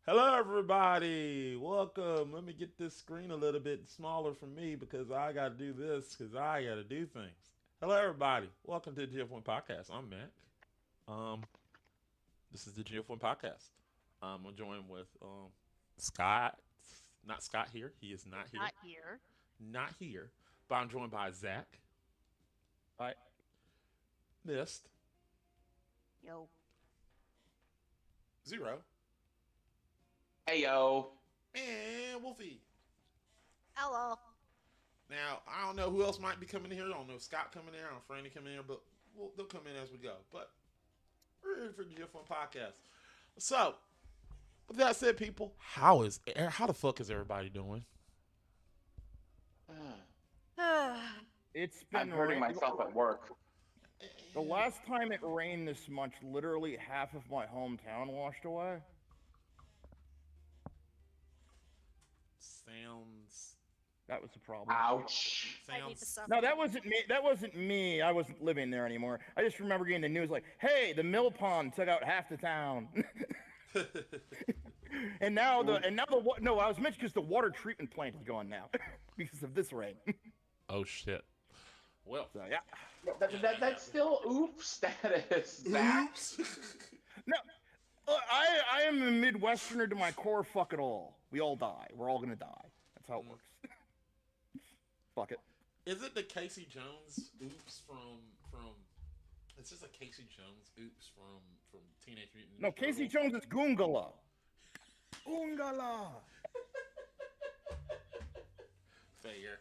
Hello, everybody. Welcome. Let me get this screen a little bit smaller for me because I got to do this because I got to do things. Hello, everybody. Welcome to the gf1 podcast. I'm Mac. Um, this is the gf1 podcast. I'm joined with Scott. Not Scott here. He is not here. Not here. Not here. But I'm joined by Zach. Hi. Mist. Yo. Zero. Hey yo. And Wolfie. Hello. Now, I don't know who else might be coming in here. I don't know if Scott coming in here. I don't know if Franny coming in here, but they'll come in as we go. But we're here for the GF1 podcast. So, with that said, people, how the fuck is everybody doing? It's been I'm hurting myself at work. The last time it rained this much, literally half of my hometown washed away. Sounds. That was the problem. Ouch. I need to Sounds. suffer. No, that wasn't me. That wasn't me. I wasn't living there anymore. I just remember getting the news like, "Hey, the mill pond took out half the town." and now the no, I was mentioned because the water treatment plant is gone now because of this rain. Oh shit. Well. So yeah. That's still oops status. Oops. No, I am a Midwesterner to my core. Fuck it all. We all die. We're all gonna die. That's how it works. Fuck it. Is it the Casey Jones oops from? It's just a Casey Jones oops from Teenage Mutant Ninja No, Casey Turtles? Jones is Goongala. Goongala. Fair.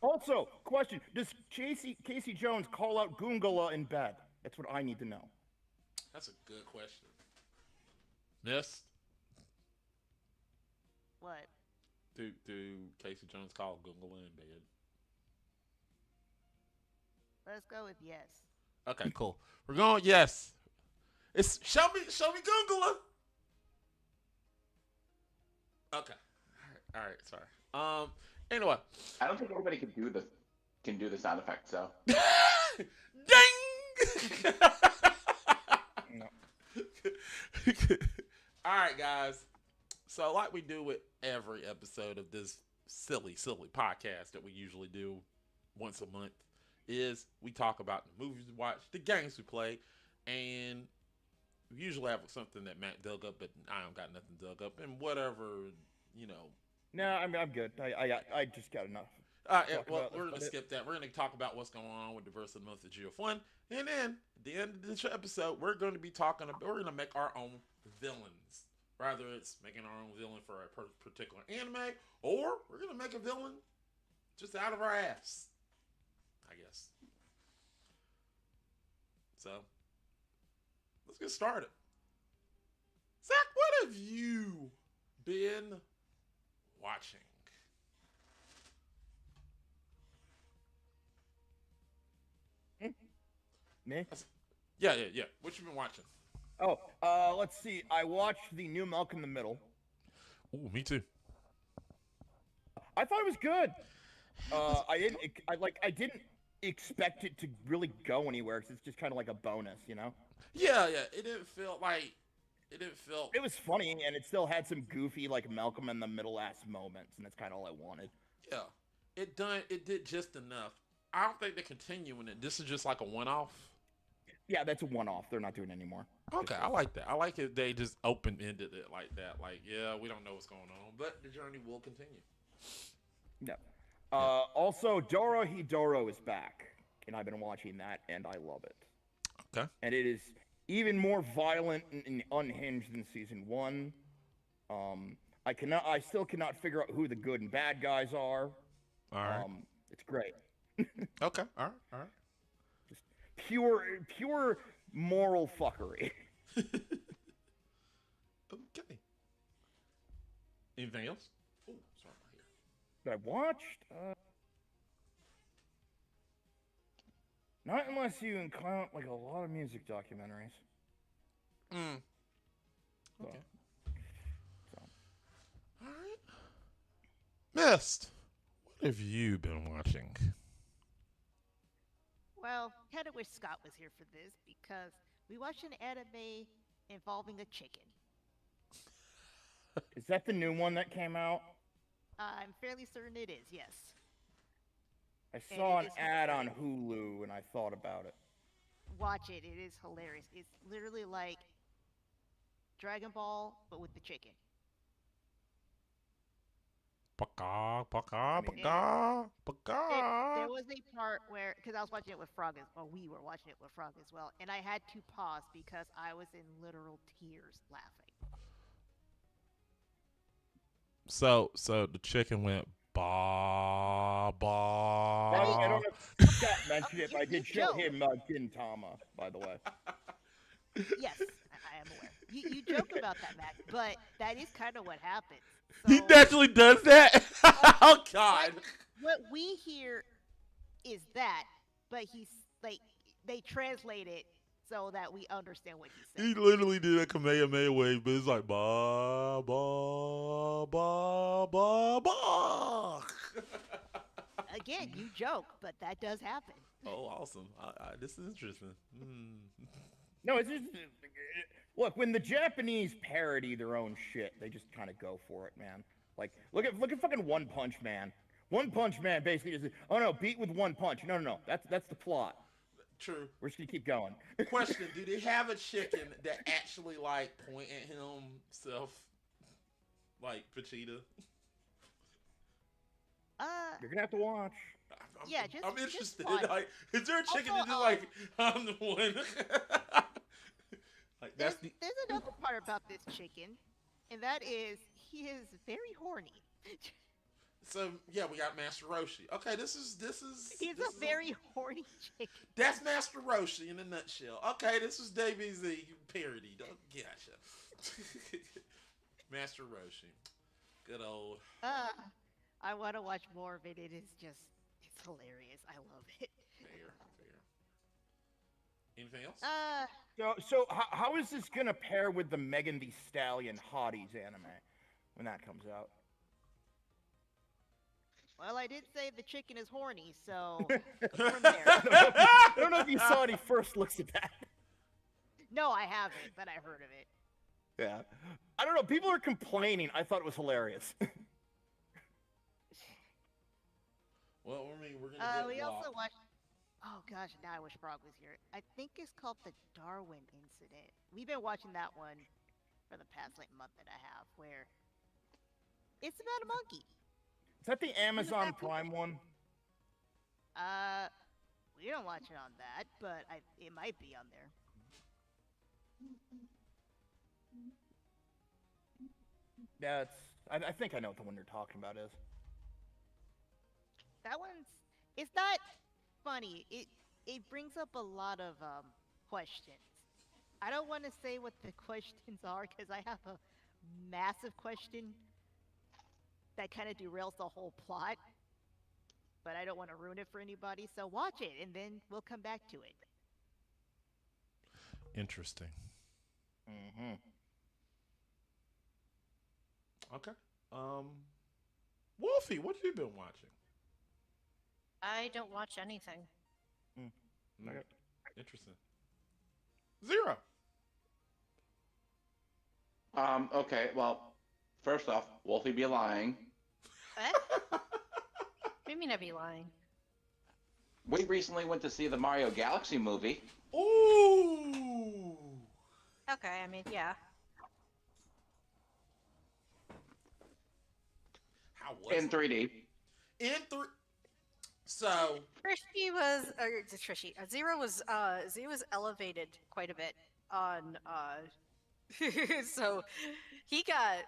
Also, question: does Casey Jones call out Goongala in bed? That's what I need to know. That's a good question. Miss, What? do Casey Jones call Google in bed? Let's go with yes. Okay, cool. We're going yes. It's show me Google. Okay. All right. Sorry. Anyway. I don't think anybody can do the sound effect. So Ding. No. All right, guys. So, like we do with every episode of this silly podcast that we usually do once a month, is we talk about the movies we watch, the games we play, and we usually have something that Matt dug up, but I don't got nothing dug up, and whatever, you know. No, I'm good. I just got enough. Yeah, Talk well, about- we're let's going to put it- skip that. We're going to talk about what's going on with the verse of the month of GF1. And then at the end of this episode, we're going to be talking about, we're going to make our own villains. Rather, it's making our own villain for a particular anime, or we're going to make a villain just out of our ass, I guess. So, let's get started. Zach, what have you been watching? Me? Yeah. What you been watching? Oh, let's see. I watched the new Malcolm in the Middle. Ooh, me too. I thought it was good. I didn't expect it to really go anywhere because it's just kind of like a bonus, you know. Yeah. It didn't feel like It was funny and it still had some goofy like Malcolm in the Middle ass moments, and that's kind of all I wanted. Yeah. It did just enough. I don't think they're continuing it. This is just like a one-off. Yeah, that's a one-off. They're not doing it anymore. Okay, I like that. I like it. They just open-ended it like that. Like, yeah, we don't know what's going on, but the journey will continue. No. Also, Dorohedoro is back, and I've been watching that, and I love it. Okay. And it is even more violent and unhinged than season 1. I still cannot figure out who the good and bad guys are. All right. It's great. Okay. All right. Just pure moral fuckery. Okay. Anything else? Oh, sorry, my hair. That I watched? Not unless you count like a lot of music documentaries. So, Okay. All right. Mist, what have you been watching? Well, kind of wish Scott was here for this because we watched an anime involving a chicken. is that the new one that came out? I'm fairly certain it is, yes. I saw it an is ad on Hulu and I thought about it. Watch it. It is hilarious. It's literally like Dragon Ball, but with the chicken. Paka. There was a part where, because I was watching it with Frog, we were watching it with Frog as well, and I had to pause because I was in literal tears laughing. So the chicken went ba. I don't know if Scott mentioned it, but I You did show joke. him Gintama, by the way. Yes, I am aware. You joke about that, Mac, but that is kind of what happens. He So, naturally does that. Oh God. what we hear is that, but he's like they translate it so that we understand what he's He saying. literally did a Kamehameha wave, but it's like ba. Again, you joke, but that does happen. Oh, awesome! This is interesting. No, it's just look when the Japanese parody their own shit, they just kind of go for it, man. Like look at fucking One Punch Man. One Punch Man basically just oh no, beat with one punch. No, that's the plot. True. We're just gonna keep going. Question: do they have a chicken that actually like point at himself, like Vegeta? You're gonna have to watch. Yeah, just- I'm just interested. watch. Like, is there a chicken Also, that just like I'm the one? Like that's the. There's another part about this chicken, and that is he is very horny. So yeah, we got Master Roshi. Okay, He's this a is very horny chicken. that's Master Roshi in a nutshell. Okay, this is DBZ parody. Gotcha. Master Roshi, good old Uh, I want to watch more of it. It is just, it's hilarious. I love it. fair, fair. Anything else? Uh, So how is this gonna pair with the Megan Thee Stallion Hotties anime when that comes out? well, I did say the chicken is horny, so I go from there. don't know if you saw any first looks at that. No, I haven't, but I heard of it. Yeah. I don't know. People are complaining. I thought it was hilarious. Well, I mean, we're gonna get We WAP. also watched. Oh gosh, now I wish Frog was here. I think it's called the Darwin Incident. We've been watching that one for the past like month and a half, where it's about a monkey. Is that the Amazon Prime one? Uh, we don't watch it on that, but it might be on there. Yeah, I think I know what the one you're talking about is. That one's. It's not funny. It brings up a lot of questions. I don't want to say what the questions are because I have a massive question that kind of derails the whole plot, but I don't want to ruin it for anybody. So watch it, and then we'll come back to it. Interesting. Mm-hmm. Okay. Wolfie, what have you been watching? I don't watch anything. Okay. Interesting. Zero. Okay. Well, first off, Wolfie be lying. What? What do you mean I'd be lying? We recently went to see the Mario Galaxy movie Ooh. Okay, I mean, yeah. How was in it? 3D. In three. So Trishy was, or Trishy, Zero was elevated quite a bit on, so he got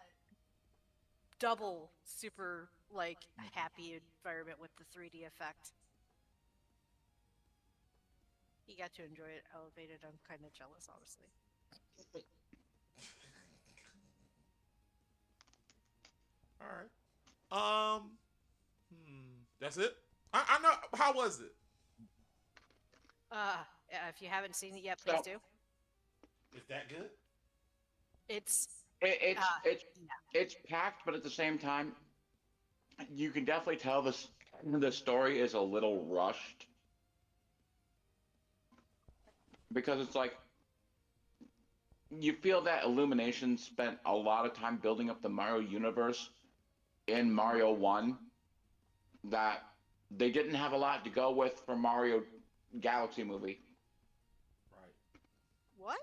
double super, like, happy environment with the 3D effect. He got to enjoy it elevated. I'm kind of jealous, honestly. all right. That's it. I know. How was it? Yeah, if you haven't seen it yet, please So- do. Is that good? It's, It's uh, it's yeah. it's packed, but at the same time, you can definitely tell the story is a little rushed because it's like you feel that Illumination spent a lot of time building up the Mario universe in Mario 1 that they didn't have a lot to go with for Mario Galaxy movie. Right. What?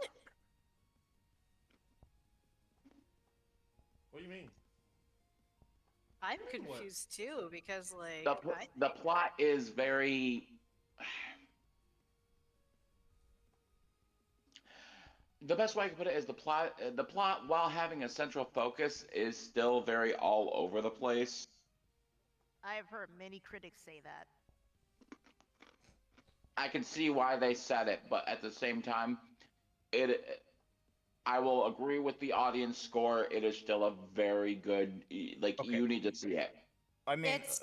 What do you mean? I'm What? confused too because, like, The plot is very. The best way I can put it is the plot, while having a central focus, is still very all over the place. I've heard many critics say that. I can see why they said it, but at the same time, it. I will agree with the audience score. It is still a very good. Like Okay. you need to see it. I mean, It's-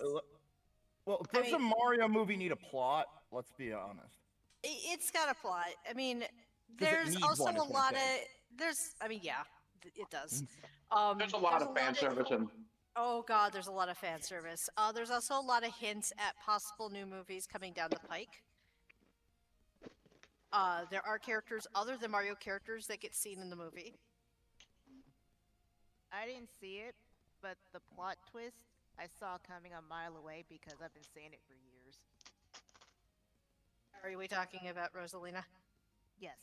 well, I does a mean- Mario movie need a plot? Let's be honest. It's got a plot. I mean, it there's need also one, a is what I'm lot of saying. I mean, yeah, it does. There's a lot there's of fan service and. Oh god, there's a lot of fan service. There's also a lot of hints at possible new movies coming down the pike. There are characters other than Mario characters that get seen in the movie. I didn't see it, but the plot twist I saw coming a mile away because I've been saying it for years. Are we talking about Rosalina? Yes.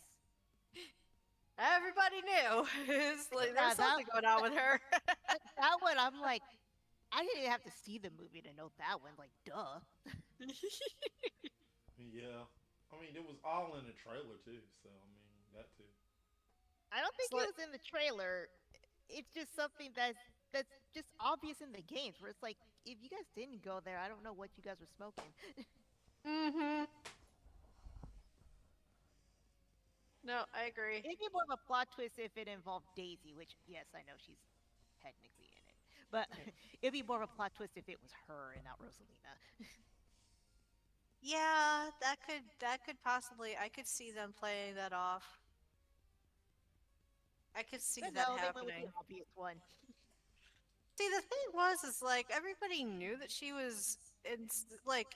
Everybody knew. It's like, Yeah, there's something going on with her. That one, I'm like, I didn't even have to see the movie to know that one. Like, duh. Yeah. I mean, it was all in the trailer too. So I mean, that too. I don't think It's it was in the trailer. It's just something that's just obvious in the games where it's like if you guys didn't go there, I don't know what you guys were smoking. Mm-hmm. No, I agree. It'd be more of a plot twist if it involved Daisy, which yes, I know she's technically in it, but it'd be more of a plot twist if it was her and not Rosalina. Yeah, that could possibly. I could see them playing that off. I could see But that no, they went with the happening. obvious one. See, the thing was, is like everybody knew that she was in. Like,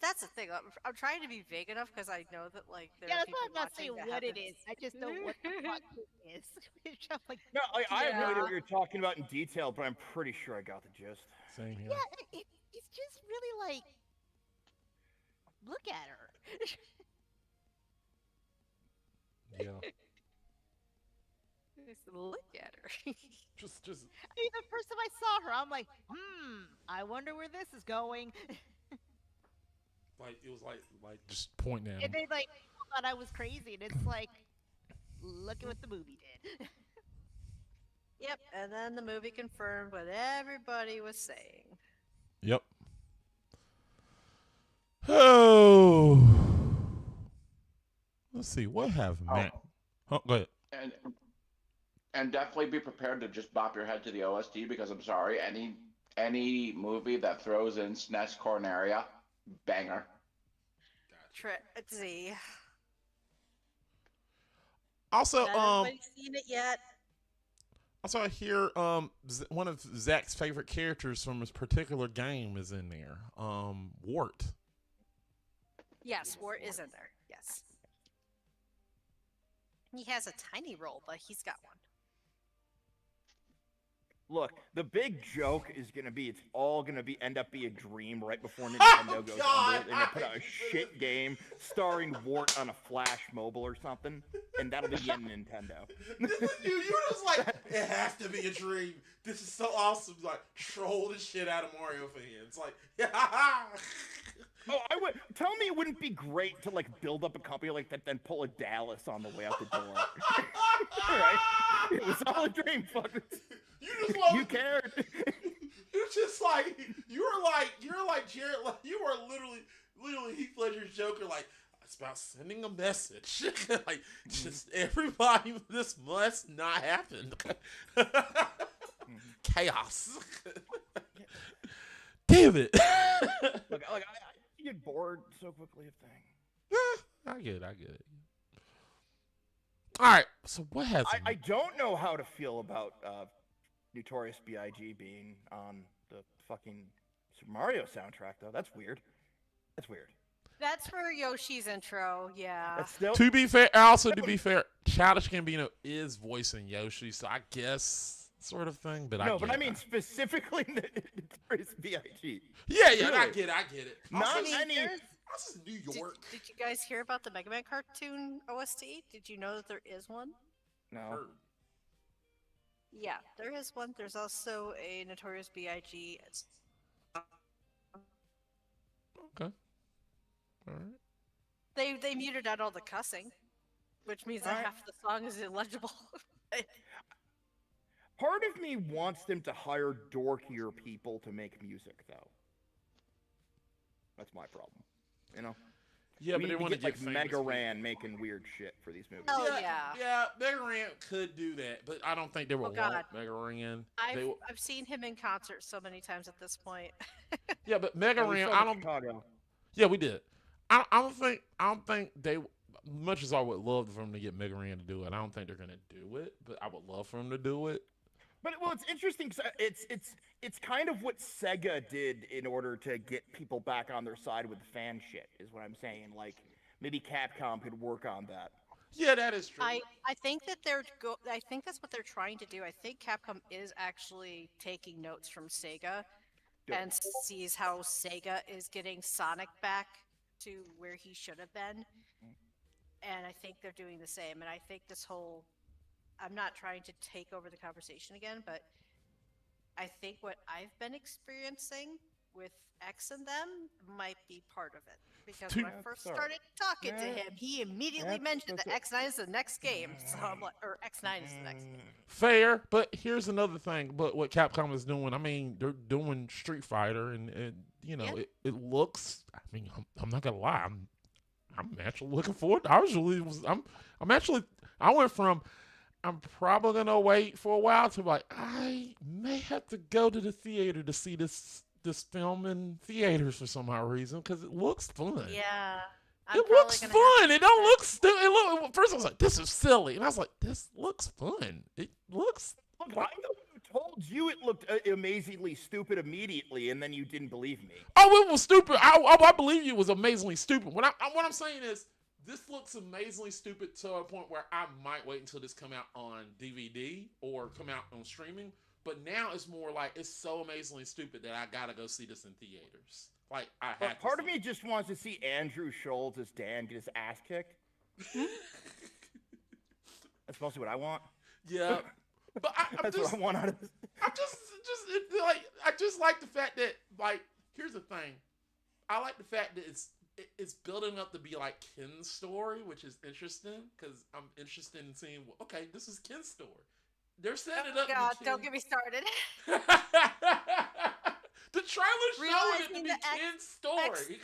that's the thing. I'm trying to be vague enough because I know that like there Yeah, are that's why people I'm not saying watching that what it haven't. is. I just know what the plot twist is. Which I'm like, No, I have no idea Yeah. what you're talking about in detail, but I'm pretty sure I got the gist. Same here. yeah, it's just really like, look at her. Yeah. Just look at her. Just I mean, the first time I saw her, I'm like, I wonder where this is going. like it was like just pointing at And him. then like people thought I was crazy, and it's like, look at what the movie did. Yep, and then the movie confirmed what everybody was saying. Yep. Oh. Let's see. What have Oh, Matt? Oh, go ahead. and and definitely be prepared to just bop your head to the OST because I'm sorry, any movie that throws in SNES Corneria, banger. Let's see. Also, Not everybody's seen it yet. I hear one of Zach's favorite characters from his particular game is in there. Wart. Yes, War is in there. Yes. He has a tiny role, but he's got one. Look, the big joke is gonna be it's all gonna be end up be a dream right before Oh, Nintendo goes God, under. They're gonna put I out a hate shit game starring Wart on a Flash mobile or something, and that'll be the end of Nintendo. You're just like, it has to be a dream. This is so awesome. Like, troll the shit out of Mario fans. Like, Oh, I would tell me it wouldn't be great to like build up a company like that, then pull a Dallas on the way out the door. Right? It was all a dream, fuckers. You just love You cared. You're just like you're like Jared. Like, you are literally Heath Ledger's Joker. Like, it's about sending a message. Like, just everybody, this must not happen. Chaos. Damn it. Look, I get bored so quickly of things. I get it. All right. So what has I don't know how to feel about Notorious B.I.G. being on the fucking Super Mario soundtrack, though. That's weird. That's for Yoshi's intro, yeah. That's still. To be fair, Childish Gambino is voicing Yoshi, so I guess sort of thing. But No, I but get I mean it. specifically Notorious B.I.G. Yeah, I Really? get it. Not Also, any. this is New York. Did you guys hear about the Mega Man cartoon OST? Did you know that there is one? No. Heard. Yeah, there is one. There's also a Notorious B.I.G. Okay. All right. They muted out all the cussing, which means that Alright. half the song is illegible. Part of me wants them to hire dorkier people to make music, though. That's my problem. You know. Yeah, we but they need to want to get like famous Mega people. Ran making weird shit for these movies. Oh, yeah. Yeah, Mega Ran could do that, but I don't think they would Oh, God. want Mega Ran. I've seen him in concert so many times at this point. Yeah, but Mega Yeah, we Ran, saw I the don't. Chicago. Yeah, we did. I don't think they. Much as I would love for them to get Mega Ran to do it, I don't think they're gonna do it. But I would love for them to do it. But well, it's interesting because it's kind of what Sega did in order to get people back on their side with the fan shit. Is what I'm saying. Like maybe Capcom could work on that. Yeah, that is true. I think that I think that's what they're trying to do. I think Capcom is actually taking notes from Sega Good. and sees how Sega is getting Sonic back to where he should have been. And I think they're doing the same. And I think this whole I'm not trying to take over the conversation again, but I think what I've been experiencing with X and them might be part of it. Because Two, when I That's first all right. started talking to Yeah, him, he immediately that's mentioned that's that X9 is the next game. So I'm like, or X9 is the next game. fair, but here's another thing. But what Capcom is doing, I mean, they're doing Street Fighter, and you Yeah. know, it looks. I mean, I'm not gonna lie, I'm actually looking forward. I was really was I'm actually I went from I'm probably gonna wait for a while to like I may have to go to the theater to see this film in theaters for some odd reason because it looks fun. Yeah. I'm It probably looks gonna have to fun. It do don't that. look stupid. Look, first I was like, this is silly, and I was like, this looks fun. It looks Look, I'm like the one who told you it looked amazingly stupid immediately, and then you didn't believe me. oh, it was stupid. I believe you it was amazingly stupid. What I'm saying is this looks amazingly stupid to a point where I might wait until this come out on DVD or come out on streaming. But now it's more like it's so amazingly stupid that I gotta go see this in theaters. Like I But had to part of see me just wants to see Andrew Schultz as Dan get his ass kicked. it. That's mostly what I want. Yeah, but I'm That's just what I want out of this. I'm just like I just like the fact that like here's the thing. I like the fact that it's building up to be like Ken's story, which is interesting because I'm interested in seeing. Okay, this is Ken's story. They're setting it Oh up. God, To be don't get me started. the trailer showing it to Realizing be the Ken's story.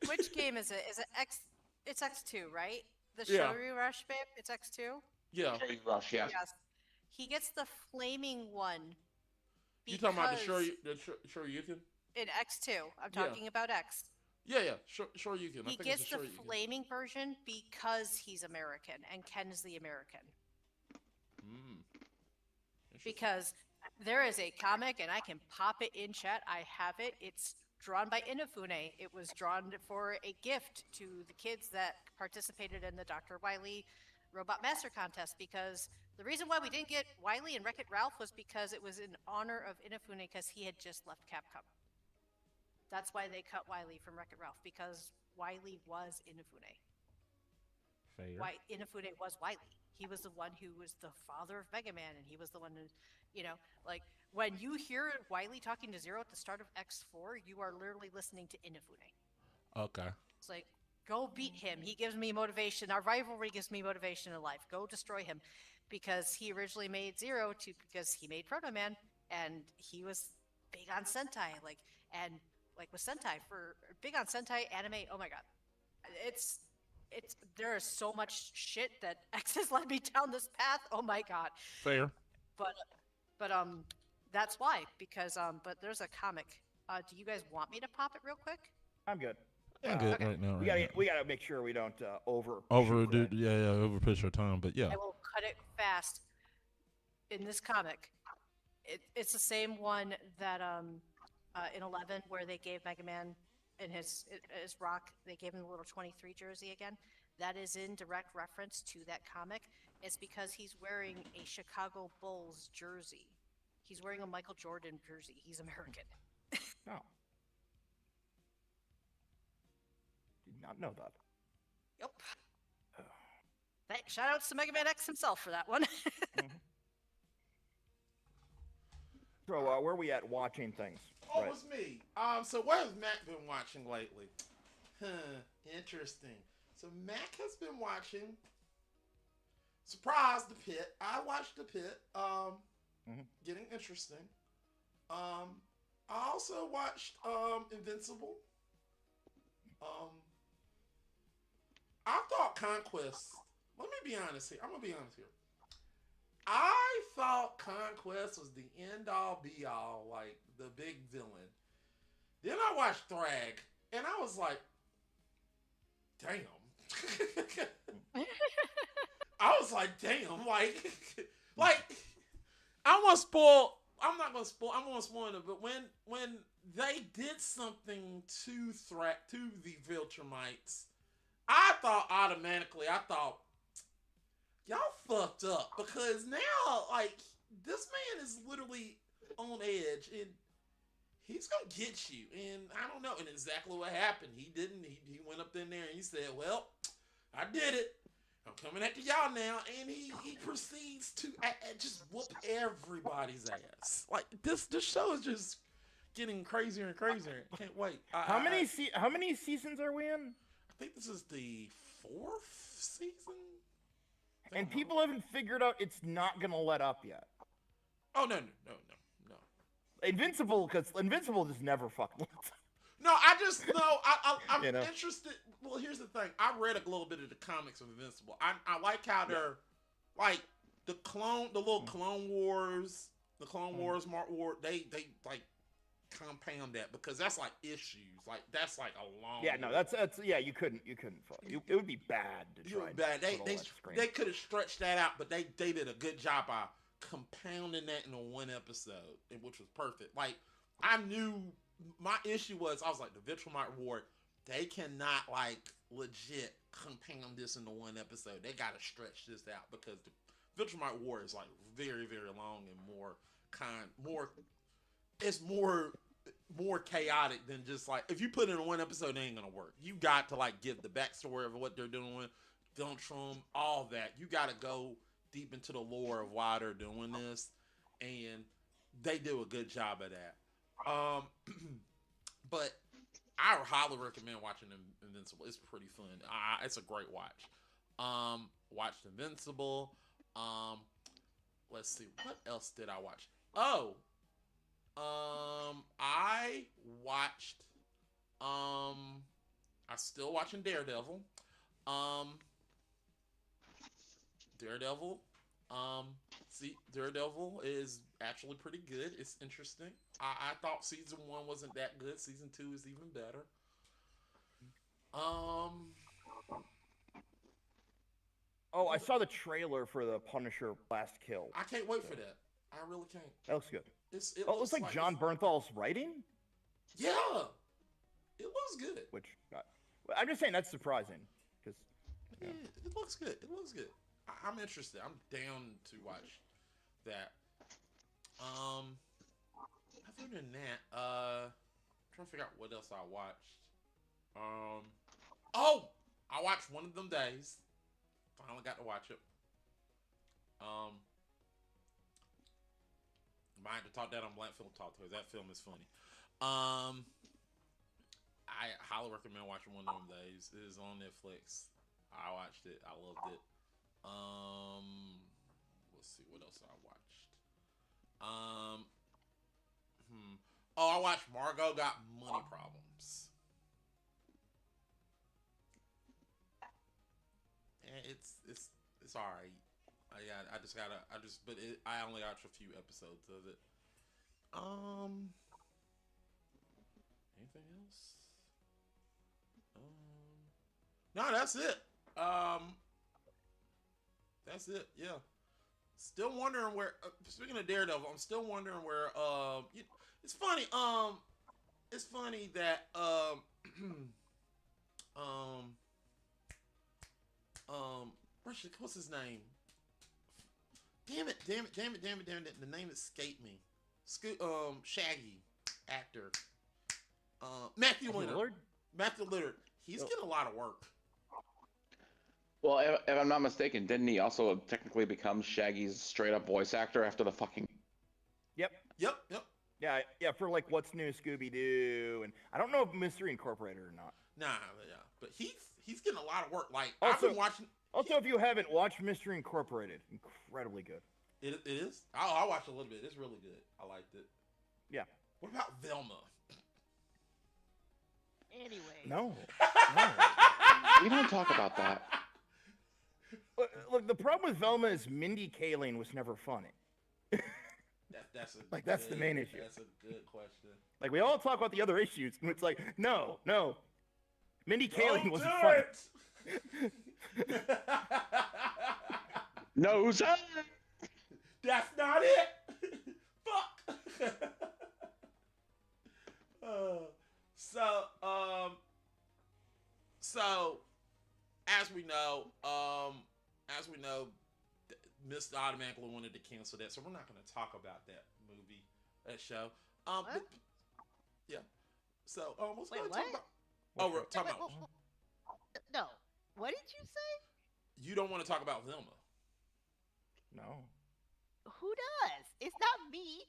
Which game is it? Is it X? It's X2, right? The Yeah. Shory Rush, babe. It's X2. Yeah, Cherry Rush, yes. Yes. He gets the flaming one. you talking about the because sure you can? in X2. I'm Yeah. talking about X. Yeah, sure you can. I He think gets it's a the sure you can. flaming version because he's American and Ken is the American. Mm. Interesting. Because there is a comic and I can pop it in chat. I have it. It's drawn by Inafune. It was drawn for a gift to the kids that participated in the Dr. Wily Robot Master Contest because the reason why we didn't get Wily and Wreck-It Ralph was because it was in honor of Inafune because he had just left Capcom. That's why they cut Wily from Wreck-It Ralph because Wily was Inafune. Fair. Why Inafune was Wily. He was the one who was the father of Mega Man, and he was the one who, like when you hear Wily talking to Zero at the start of X4, you are literally listening to Inafune. Okay. It's like, go beat him. He gives me motivation. Our rivalry gives me motivation in life. Go destroy him, because he originally made Zero because he made Proto Man, and he was big on Sentai, like with Sentai for big on Sentai anime. Oh my god, it's there is so much shit that X has led me down this path. Oh my god. Fair. But that's why but there's a comic. Do you guys want me to pop it real quick? I'm good. I'm good okay. right now. We gotta make sure we don't Overdo, overpush our time, but yeah. I will cut it fast. In this comic, it's the same one that in 11 where they gave Mega Man in his rock, they gave him the little 23 jersey again. That is in direct reference to that comic. It's because he's wearing a Chicago Bulls jersey. He's wearing a Michael Jordan jersey. He's American. No. Did not know that. Yep. Shout outs to Mega Man X himself for that one. So where are we at watching things? Oh, Right. it's me. So what has Mac been watching lately? Interesting. So Mac has been watching. Surprise, The Pit. I watched The Pit. Getting interesting. I also watched Invincible. I thought Conquest. Let me be honest here. I'm gonna be honest here. I thought Conquest was the end all be all, like the big villain. Then I watched Thrag, and I was like, damn. I was like, damn, like I want to spoil. I'm not gonna spoil. I'm gonna spoil it. But when they did something to the Viltrumites, I thought y'all fucked up because now like this man is literally on edge and he's gonna get you. And I don't know. And exactly what happened. He didn't. He went up in there and he said, "Well, I did it. I'm coming after y'all now," and he proceeds to just whoop everybody's ass. Like this show is just getting crazier and crazier. Can't wait. How many seasons are we in? I think this is the 4th season. And people haven't figured out it's not gonna let up yet. Oh no. Invincible just never fucking lets up. No, I'm You know? interested. Well, here's the thing. I read a little bit of the comics of Invincible. I like how they're like the little Clone Wars, Mark Ward. They like compound that because that's like issues. Like that's like a long. Yeah, no, that's you couldn't. It would be bad to try. Bad. They could have stretched that out, but they did a good job by compounding that into one episode, which was perfect. Like I knew. My issue was, I was like, the Viltrumite Ward, they cannot, like, legit compound this into one episode. They got to stretch this out because the Viltrumite Ward is, like, very, very long and it's more chaotic than just, like, if you put it in one episode, it ain't going to work. You got to, like, give the backstory of what they're doing, Viltrum, all that. You got to go deep into the lore of why they're doing this, and they do a good job of that. But I highly recommend watching Invincible. It's pretty fun. It's a great watch. Watched Invincible. Let's see, what else did I watch? Oh, I watched. I'm still watching Daredevil. Daredevil is actually pretty good. It's interesting. I thought season 1 wasn't that good. Season 2 is even better. Oh, I saw the trailer for the Punisher Last Kill. I can't wait for that. I really can't. That looks good. It looks like John Bernthal's writing? Yeah. It looks good. Which, I'm just saying that's surprising. Because yeah, it looks good. It looks good. I'm interested. I'm down to watch that. Other than that, I'm trying to figure out what else I watched. I watched One of Them Days. Finally got to watch it. Might have to talk that on Black Film Talk because that film is funny. I highly recommend watching One of Them Days. It is on Netflix. I watched it. I loved it. Let's see what else I watched. Oh, I watched Margot Got Money Problems. And it's all right. I only watched a few episodes of it. Anything else? No, that's it. That's it. Yeah. Still wondering where. Speaking of Daredevil, I'm still wondering where. It's funny. It's funny that what's his name? Damn it! The name escaped me. Shaggy actor. Matthew Lillard. Matthew Lillard. He's getting a lot of work. Well, if I'm not mistaken, didn't he also technically become Shaggy's straight up voice actor after the fucking? Yep. Yeah, for like What's New Scooby Doo, and I don't know if Mystery Incorporated or not. Nah, yeah, but he's getting a lot of work. Like also, I've been watching. Also, if you haven't watched Mystery Incorporated, incredibly good. It is. I watched a little bit. It's really good. I liked it. Yeah. What about Velma? Anyway. No. We don't talk about that. Look, the problem with Velma is Mindy Kaling was never funny. That's the main issue. That's a good question. Like we all talk about the other issues, and it's like, no, Mindy Kaling wasn't funny. No, sir. That's not it. Fuck. So as we know, Mr. automatically wanted to cancel that, so we're not going to talk about that movie, that show. What? Yeah. So, let's Wait, go what? talk about. Oh, we're talking about. No. What did you say? You don't want to talk about Velma. No. Who does? It's not me.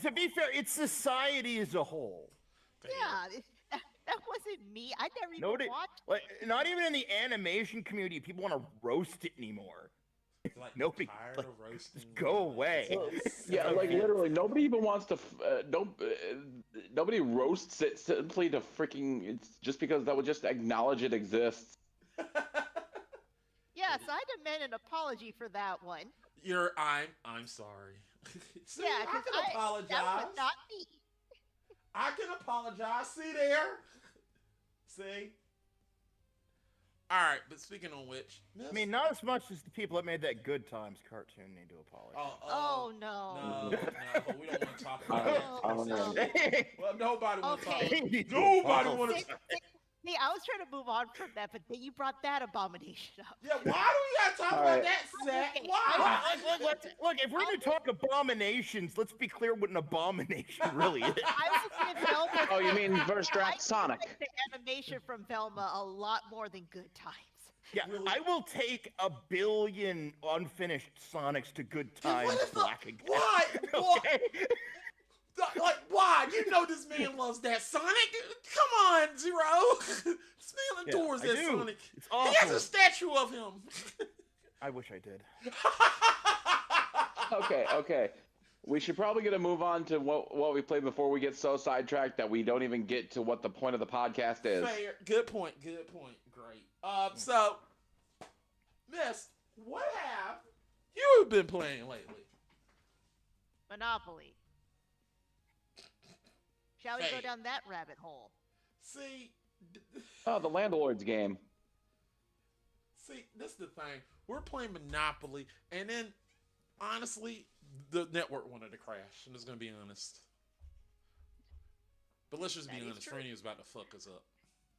To be fair, it's society as a whole. Yeah, that wasn't me. I never even Nobody, watched like, it. not even in the animation community, people want to roast it anymore. Like, Nobody, tired like, of roasting. just go away. Yeah, like literally, nobody even wants to. Nobody roasts it simply to freaking. It's just because that would just acknowledge it exists. Yes, I demand an apology for that one. I'm sorry. See, Yeah, I because can that apologize. was not me. I can apologize. See there? See? Alright, but speaking of which, I mean, not as much as the people that made that Good Times cartoon need to apologize. Oh no. No, we don't want to talk about that. Oh, no. Well, nobody wants to talk Okay. about They need to Nobody apologize. wants to See, I was trying to move on from that, but then you brought that abomination up. Yeah, why do we gotta talk All about right. that, Zach? Okay, Why? Look, if we're going to talk abominations, let's be clear what an abomination really is. I will give Velma. Oh, you mean verse I draft Sonic? like the animation from Velma a lot more than Good Times. Yeah, Really? I will take 1 billion unfinished Sonics to Good Times What is the- black again. Why? Why? Okay? Like, why? You know this man loves that Sonic. Come on, Zero. This man Yeah, adores I that do. Sonic. It's He has awful. a statue of him. I wish I did. Okay. We should probably get a move on to what we played before we get so sidetracked that we don't even get to what the point of the podcast is. Fair. Good point. Great. So, Miss, what have you been playing lately? Monopoly. Shall we Hey. go down that rabbit hole? See, Oh, the Landlord's game. this is the thing. We're playing Monopoly, and then, honestly, the network wanted to crash. I'm just gonna be honest. But let's just be That is honest. true. Franny was about to fuck us up.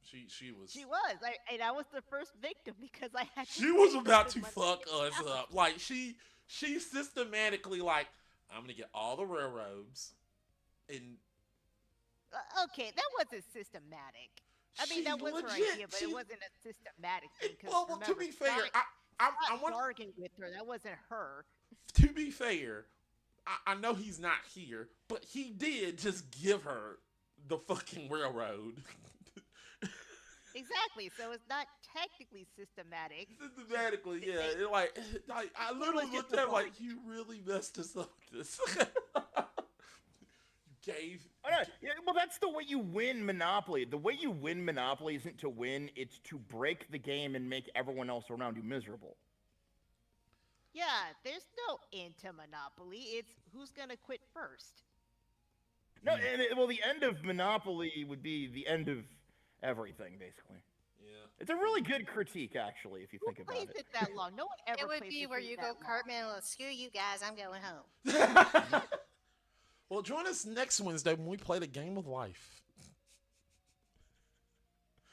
She was. She was, and I was the first victim because I had. She was about to my fuck money us out. up. Like she systematically like, I'm gonna get all the railroads, and Okay, that wasn't systematic. I mean, she that was her legit- idea, but she- it wasn't a systematic thing. 'Cause well, to remember, be fair, Sonic I want bargained with her. That wasn't her. to be fair. I know he's not here, but he did just give her the fucking railroad. Exactly. So it's not technically systematic. Systematically, yeah. Like I literally was looked just at him a like, you really messed us up with this. You gave. Oh, no. Yeah, well, that's the way you win Monopoly. The way you win Monopoly isn't to win; it's to break the game and make everyone else around you miserable. Yeah, there's no end to Monopoly. It's who's gonna quit first. No, well, the end of Monopoly would be the end of everything, basically. Yeah. It's a really good critique, actually, if you Who think about plays it. it that long? No one ever It would plays be this where game you that go, long. Cartman, well, screw you guys, I'm going home. Well, join us next Wednesday when we play the game of life.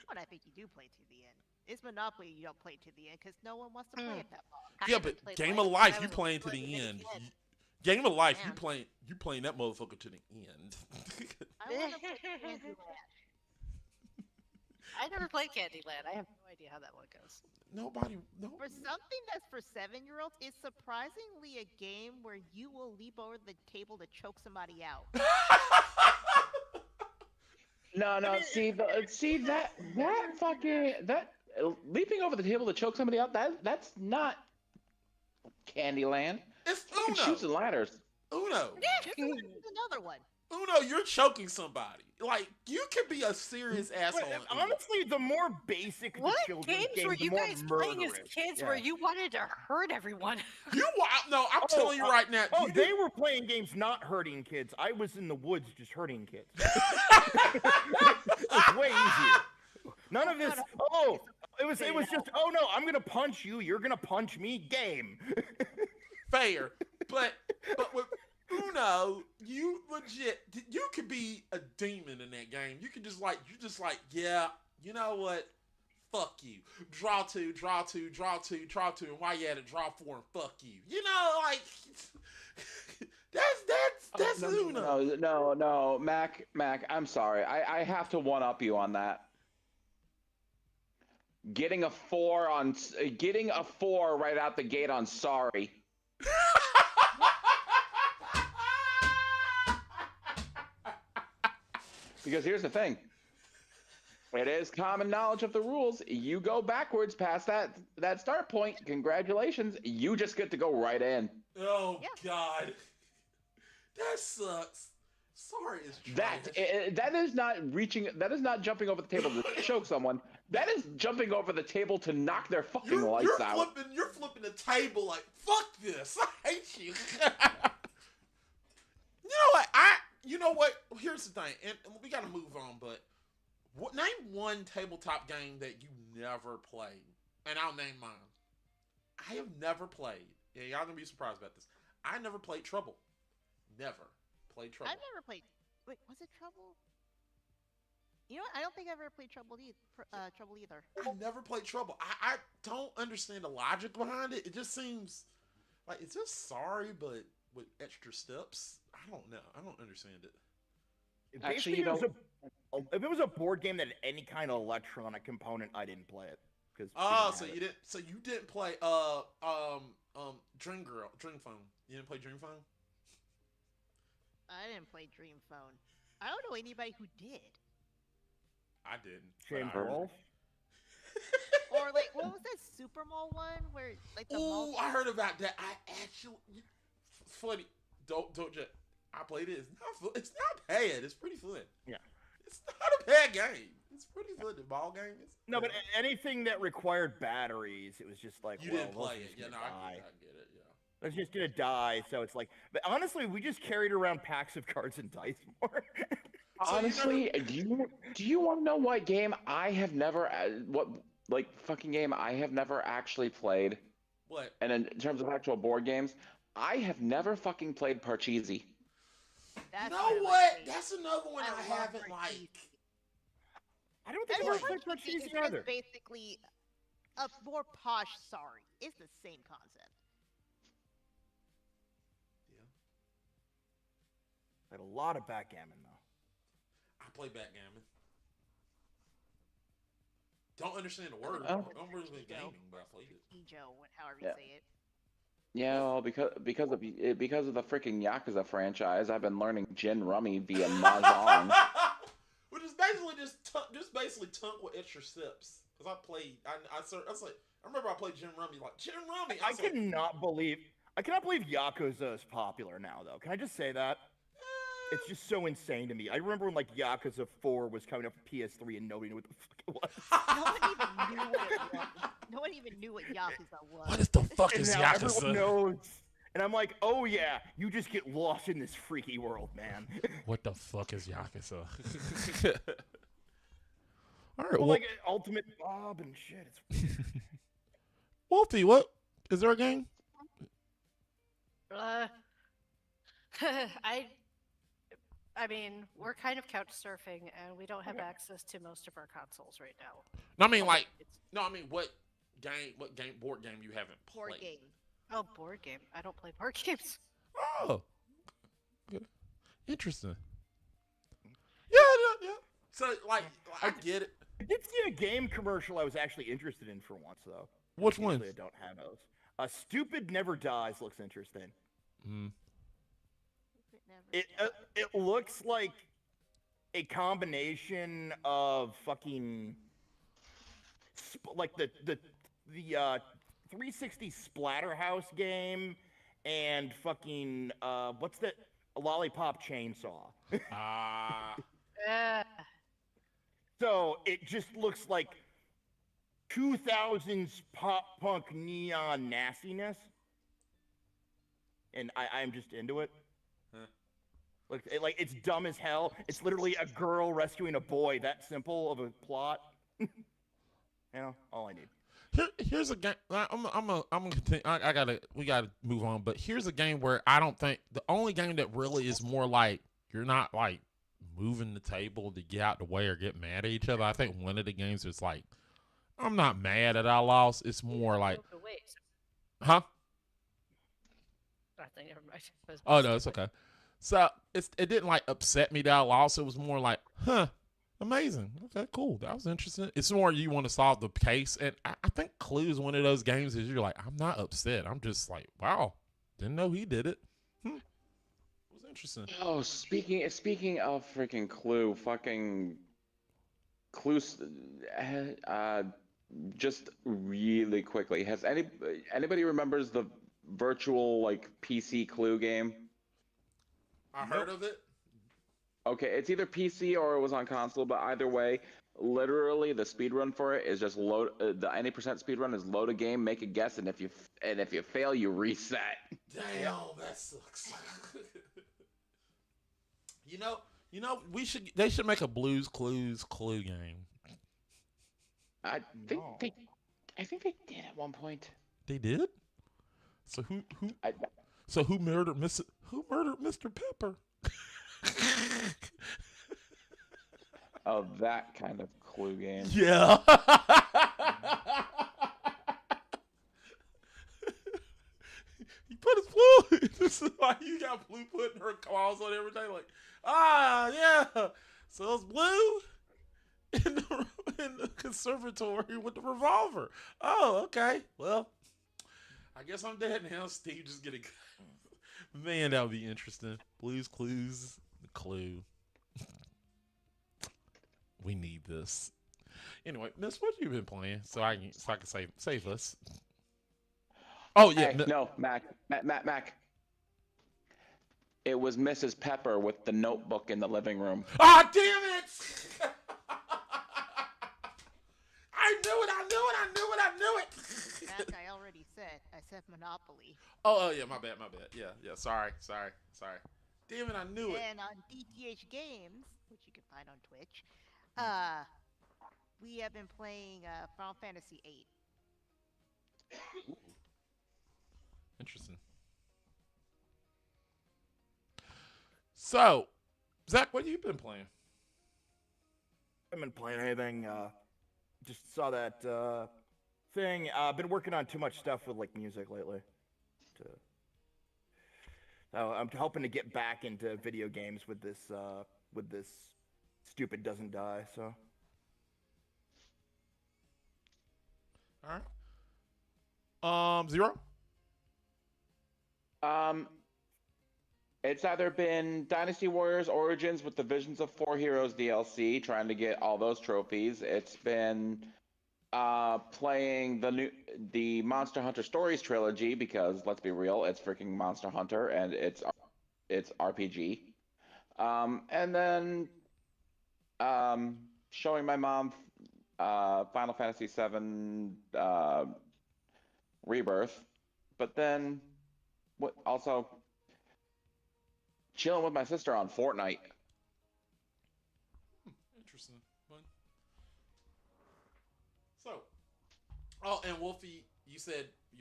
But I think you do play to the end. It's Monopoly you don't play to the end because no one wants to play it that long. I Yeah, haven't but played game life of life, since I you was a playing to little the bitty end. kid. Game of life, Yeah. you playing that motherfucker to the end. I want to play Candyland. I never played Candyland. I have no idea how that one goes. Nobody, no. For something that's for 7-year-olds, it's surprisingly a game where you will leap over the table to choke somebody out. No. See that fucking leaping over the table to choke somebody out. That's not Candyland. It's Fucking Shoots and Uno. ladders. Uno. Here's another one. Uno, you're choking somebody. Like, you can be a serious asshole. But, in Uno. honestly, the more basic the What children's games game, were the you more guys playing as murderous. kids Yeah. where you wanted to hurt everyone? No, I'm telling you right now. Oh, you they were playing games not hurting kids. I was in the woods just hurting kids. It's way easier. None of this. Oh, it was just. Oh no, I'm gonna punch you. You're gonna punch me. Game. fair, but with Uno, you legit, you could be a demon in that game. You just like, yeah, you know what? Fuck you. Draw two, and while you at it, draw four and fuck you. You know, like that's Uno. No, Mac, I'm sorry. I have to one up you on that. Getting a 4 right out the gate on sorry. Because here's the thing. It is common knowledge of the rules. You go backwards past that start point. Congratulations. You just get to go right in. Oh Yeah. God, that sucks. Sorry, it's That trash. that is not reaching. That is not jumping over the table to choke someone. That is jumping over the table to knock their fucking lights out. You're flipping the table like fuck this. I hate you. You know what? Here's the thing, and we got to move on. But name one tabletop game that you never played, and I'll name mine. I have never played. Yeah, y'all gonna be surprised about this. I never played Trouble. Never played Trouble. I've never played. Wait, was it Trouble? You know what? I don't think I've ever played Trouble either. I never played Trouble. I don't understand the logic behind it. It just seems like it's just sorry, but with extra steps. I don't know. I don't understand it. Actually, Basically, if it was a board game that had any kind of electronic component, I didn't play it. Oh, so you didn't play Dream Phone. You didn't play Dream Phone? I didn't play Dream Phone. I don't know anybody who did. I didn't. Shane but I heard Wolf? Or like, what was that Super Mall one where like the Ooh, I heard about that. I actually, funny. Don't just. I played it. It's not bad. It's pretty fun. Yeah. It's not a bad game. It's pretty fun. The ball game is. No, but anything that required batteries, it was just like, You well, didn't play those are it. just Yeah, gonna no, I die. get it. Yeah. It's just gonna die. So it's like, but honestly, we just carried around packs of cards and dice more. Honestly, do you want to know what game I have never fucking game I have never actually played? What? And in terms of actual board games, I have never fucking played Parcheesi. That's You know one of my what? favorites. That's another one I love haven't Parcheesi. like. I don't think And I ever Parcheesi played Parcheesi is Parcheesi either. just basically a more posh Sorry. It's the same concept. Yeah. I had a lot of backgammon though. I play backgammon. Don't understand the word. Oh. Don't really gaming, but I played it. Ejo, however Yeah. you say it. Yeah, well, because of the freaking Yakuza franchise, I've been learning Gin Rummy via Mahjong. Which is basically just basically tunk with extra steps. Cause I played, I remember I played Gin Rummy like Gin Rummy. I cannot believe Yakuza is popular now though. Can I just say that? It's just so insane to me. I remember when like Yakuza 4 was coming up for PS3 and nobody knew what the fuck it was. No one even knew what Yakuza was. What the fuck And is now everyone Yakuza? knows. And I'm like, oh yeah, you just get lost in this freaky world, man. What the fuck is Yakuza? All right, Well, well, like Ultimate Bob and shit. It's Wolfie, what is there a game? I mean, we're kind of couch surfing, and we don't have access to most of our consoles right now. No, I mean It's what board game you haven't Board played? game. oh, board game. I don't play board games. Oh, good. Interesting. Yeah. So like, I get it. I did see a game commercial I was actually interested in for once though. Which one? Usually I don't have those. Stupid Never Dies looks interesting. Mm. It looks like a combination of fucking like the 360 Splatterhouse game and fucking what's that Lollipop Chainsaw. Uh, So it just looks like 2000s pop punk neon nastiness, and I'm just into it. Huh. Like it's dumb as hell. It's literally a girl rescuing a boy. That simple of a plot. You know, all I need. Here's a game. I'm gonna continue. We gotta move on. But here's a game where I don't think the only game that really is more like you're not like moving the table to get out the way or get mad at each other. I think one of the games is like I'm not mad that I lost. It's more like, wait. huh? I think never mind. Oh no, it's okay. So it didn't like upset me that I lost. It was more like, huh, amazing. Okay, cool. That was interesting. It's more you want to solve the case, and I think Clue is one of those games that you're like, I'm not upset. I'm just like, wow, didn't know he did it. It was Interesting. Oh, speaking of freaking Clue, fucking Clue. Uh, just really quickly, has anybody remembers the virtual like PC Clue game? I heard Nope. of it. Okay, it's either PC or it was on console, but either way, literally the speed run for it is just load. The any percent speed run is load a game, make a guess, and if you fail, you reset. Damn, that sucks. you know, they should make a Blues Clues Clue game. I think No. they, I think they did at one point. They did. So who I, so who murdered Mr. Pepper? oh, that kind of Clue game. Yeah. He put his blue. This is why you got Blue putting her claws on everything. Like, yeah. So it's Blue in the conservatory with the revolver. Oh, okay. Well, I guess I'm dead now. Steve just getting. Man, that would be interesting. Blues Clues, the Clue. We need this. Anyway, Miss, what you been playing? So I can save us. Oh yeah, Hey, no, Mac. It was Mrs. Pepper with the notebook in the living room. Ah, damn it! I knew it. That I already said. I said Monopoly. Oh yeah, my bad. Yeah. Sorry. Damn it, I knew it. And on DTH Games, which you can find on Twitch, we have been playing Final Fantasy VIII. Interesting. So, Zach, what have you been playing? I haven't been playing anything. Just saw that thing. Been working on too much stuff with like music lately. So I'm hoping to get back into video games with this stupid doesn't die. So All right. Zero. It's either been Dynasty Warriors Origins with the Visions of Four Heroes DLC, trying to get all those trophies. It's been playing the Monster Hunter Stories trilogy because let's be real, it's freaking Monster Hunter and it's RPG. And then showing my mom Final Fantasy VII Rebirth, but then what also chilling with my sister on Fortnite. Interesting. Fun. So, oh, and Wolfie, you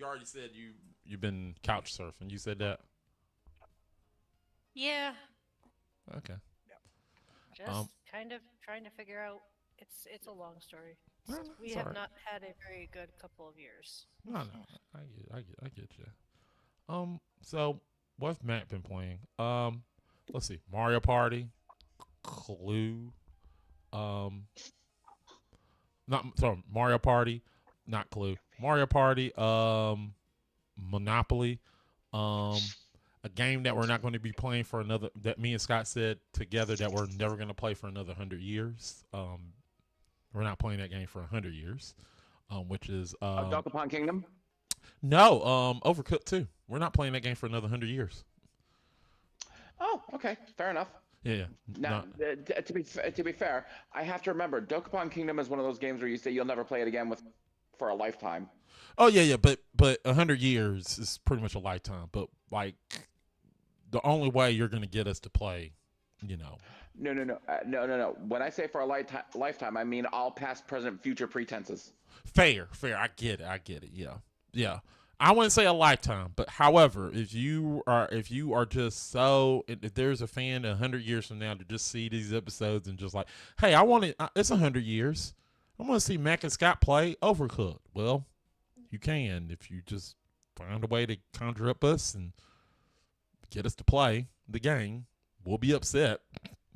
already said you've been couch surfing. You said that. Yeah, Okay. just kind of trying to figure out. It's a long story. No, We it's have alright. not had a very good couple of years. No, I get you. So what's Matt been playing? Let's see, Mario Party, Clue, not sorry, Mario Party, not Clue, Mario Party, Monopoly, a game that we're not going to be playing for another. That me and Scott said together that we're never going to play for another 100 years. We're not playing that game for 100 years, which is Dokapon Kingdom. no, Overcooked 2. We're not playing that game for another 100 years. Oh, okay, fair enough. Yeah. Now, to be fair, I have to remember, Dokapon Kingdom is one of those games where you say you'll never play it again for a lifetime. Oh yeah, but 100 years is pretty much a lifetime. But like, the only way you're gonna get us to play, No. When I say for a lifetime, I mean all past, present, future pretenses. fair. I get it. Yeah. I wouldn't say a lifetime, but however, if you are just so, if there's a fan 100 years from now to just see these episodes and just like, hey, I want it. It's 100 years. I want to see Mac and Scott play Overcooked. Well, you can if you just find a way to conjure up us and get us to play the game. We'll be upset,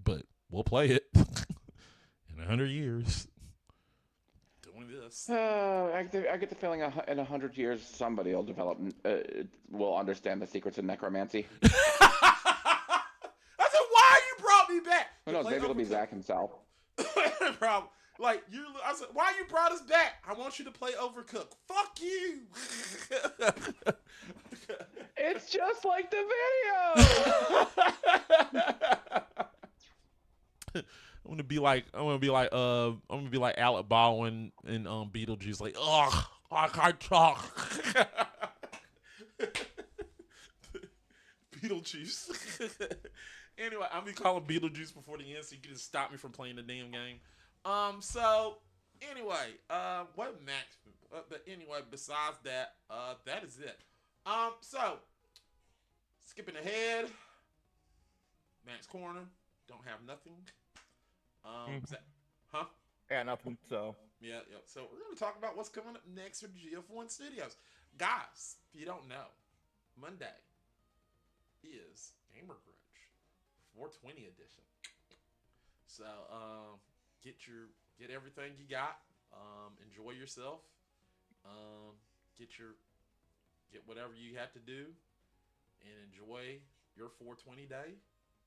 but we'll play it in 100 years. Doing this. I get the feeling in 100 years somebody will understand the secrets of necromancy. Who to knows? play Maybe it'll be Overcooked. Zach himself. Problem. Like you, I said, why you brought us back? I want you to play Overcooked. Fuck you. It's just like the I'm gonna be like Alec Baldwin in Beetlejuice, like, ugh, I can't talk. Beetlejuice. Anyway, I'm gonna be calling Beetlejuice before the end, so you can just stop me from playing the damn game. So anyway, what Max? But anyway, besides that, that is it. So skipping ahead, Max Corner, don't have nothing. That, huh? Yeah, nothing. So Yeah, yeah. So we're gonna talk about what's coming up next for GF1 Studios, guys. If you don't know, Monday is Gamer Grudge 420 edition. So get everything you got. Enjoy yourself. Um, get whatever you have to do, and enjoy your 420 day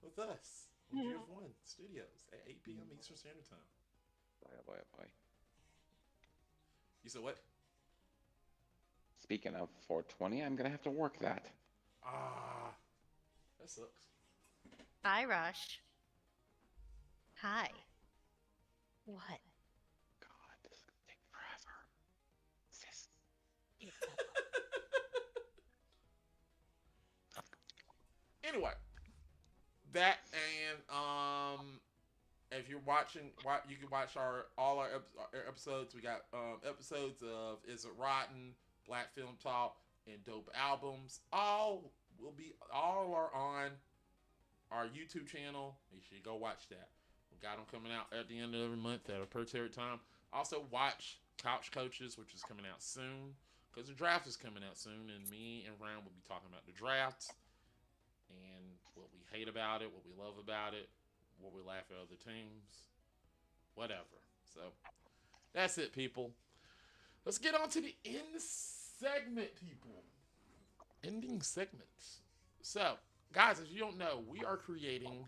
with us on GF1 Studios at 8 p.m. Eastern Standard Time. Boy, oh boy, oh boy. You said what? Speaking of 420, I'm gonna have to work that. Ah, that sucks. Hi, Rush. Hi. What? God, this is gonna take forever. Sis. It's Anyway, that and if you're watching, you can watch all our episodes. We got episodes of Is It Rotten, Black Film Talk, and Dope Albums. All are on our YouTube channel. You should go watch that. We got them coming out at the end of every month at a particular time. Also watch Couch Coaches, which is coming out soon because the draft is coming out soon, and me and Ryan will be talking about the draft and what we hate about it, what we love about it, what we laugh at other teams, whatever. So that's it, people. Let's get on to the end segment, people. Ending segments. So, guys, as you don't know, we are creating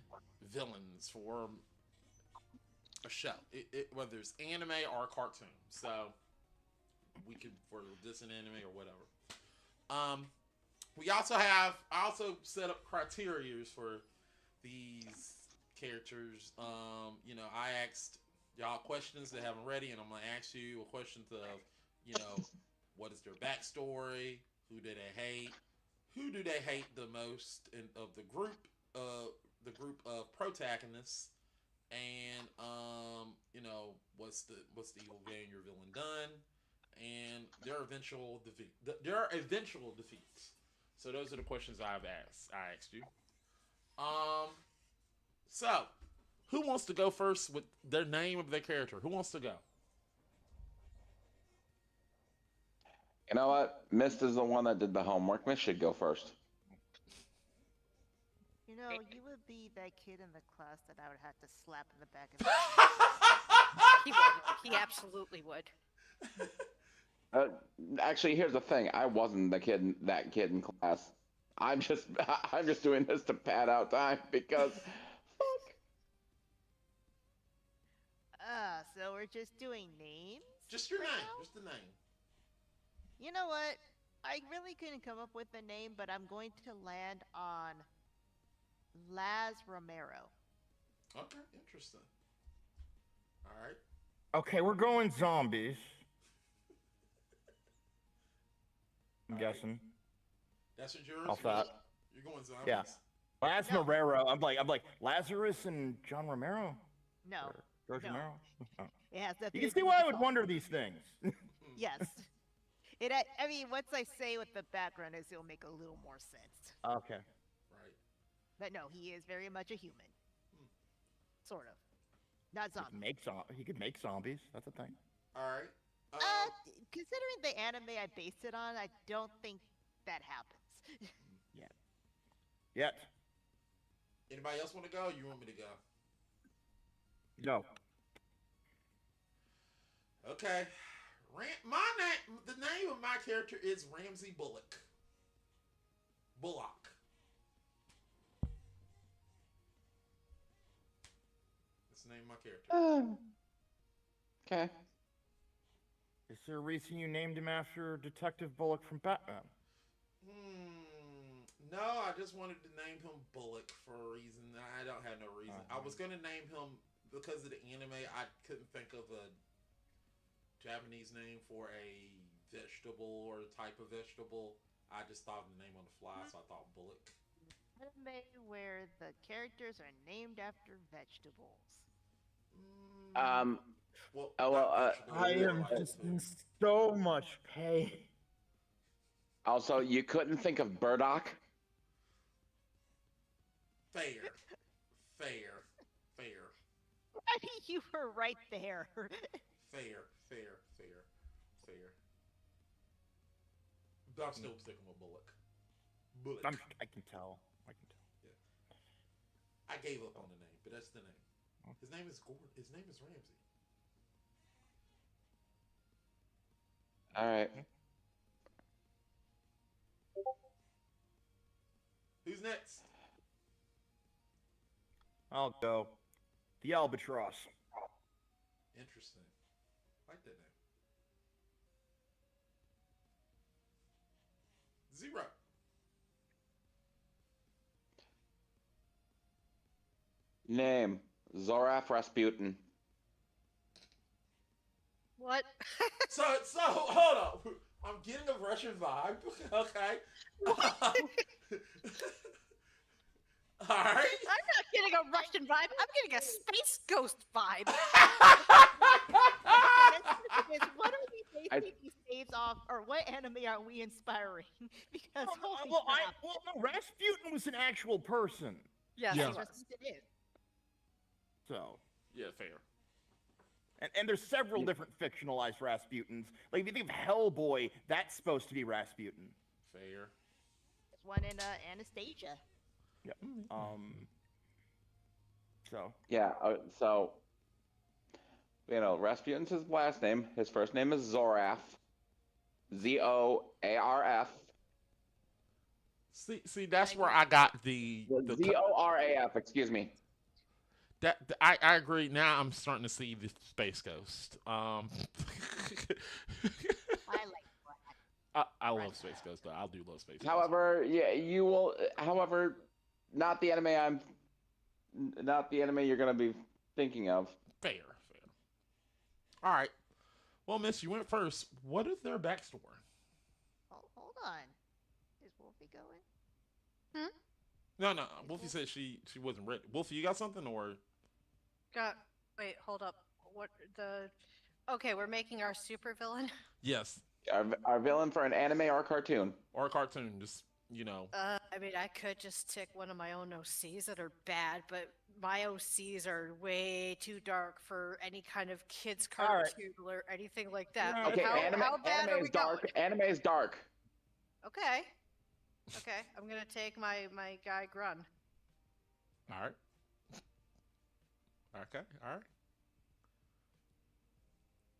villains for a show, whether it's anime or a cartoon. So we could for this an anime or whatever. We also I also set up criteria for these characters. I asked y'all questions that haven't ready, and I'm gonna ask you a questions of, what is their backstory? Who do they hate? Who do they hate the most of the group? The group of protagonists, and what's the evil game your villain done, and their eventual defeats. So those are the questions I asked you. So who wants to go first with their name of their character? Who wants to go? You know what? Mist is the one that did the homework. Mist should go first. You would be that kid in the class that I would have to slap in the back of the head. He would. He absolutely would. Actually, here's the thing. I wasn't that kid in class. I'm just doing this to pad out time because fuck. So we're just doing names? Just your right name. now? Just the name. You know what? I really couldn't come up with a name, but I'm going to land on Laz Romero. Okay, interesting. All right. okay, we're going zombies. I'm guessing. That's what yours. Off that. You're going zombies. Yeah. Laz No. Romero. I'm like Lazarus and John Romero. No. Or George No. Romero. Oh. It has nothing You to can see do why with I the would song. wonder these things. Yes. I mean, once I say what the background is, it'll make a little more sense. Okay. Right. But no, he is very much a human. Sort of. Not zombie. He could make zombies. That's a thing. All right. Considering the anime I based it on, I don't think that happens. Yet. Anybody else want to go? Or you want me to go? No. Okay. The name of my character is Ramsey Bullock. name my character. Okay. Is there a reason you named him after Detective Bullock from Batman? No, I just wanted to name him Bullock for a reason. I don't have no reason. I was gonna name him because of the anime. I couldn't think of a Japanese name for a vegetable or a type of vegetable. I just thought of the name on the fly, so I thought Bullock. Anime where the characters are named after vegetables. Mm, Um. well, Oh well. not vegetable, I more am like just in food. so much pain. Also, you couldn't think of Burdock. Fair, fair, fair, I mean, you were right there. fair, fair, fair, fair. But I'm still sticking with Bullock. Bullock. I can tell. I can tell. Yeah. I gave up on the name, but that's the name. His name is Gordon. His name is Ramsey. All right. Who's next? I'll go. The Albatross. Interesting. I like that name. Zero. Name Zoraf Rasputin. What? So hold on. I'm getting a Russian vibe. Okay. All right. I'm not getting a Russian vibe. I'm getting a space ghost vibe. What are we I- basing these saves off, or what anime are we inspiring? Because holy Well, crap, no, Rasputin was an actual person. Yes. Yeah. he was. it is. So, Yeah, fair. and there's several different fictionalized Rasputins. Like if you think of Hellboy, that's supposed to be Rasputin. Fair. There's one in Anastasia. Yep. So Yeah. So, Rasputin's his last name. His first name is Zoraf. Zoarf. See, that's where I got the Zoraf. Excuse me. I agree. Now I'm starting to see the space ghost. I like I love space ghost though. I do love space ghost. However, yeah, you will. However, not the anime not the anime you're gonna be thinking of. Fair, fair. All right. Well, Miss, you went first. What is their backstory? hold on. Is Wolfie going? No. Wolfie said she wasn't ready. Wolfie, you got something or? Wait, hold up. What the? Okay, we're making our supervillain. Yes, Our villain for an anime or cartoon. or a cartoon. Just I mean, I could just tick one of my own OCs that are bad, but my OCs are way too dark for any kind of kids All right. cartoon or anything like that. Yeah, But Okay, how bad anime are we is dark. going? Anime is dark. Okay. Okay, I'm gonna take my guy Grun. all right. Okay, all right.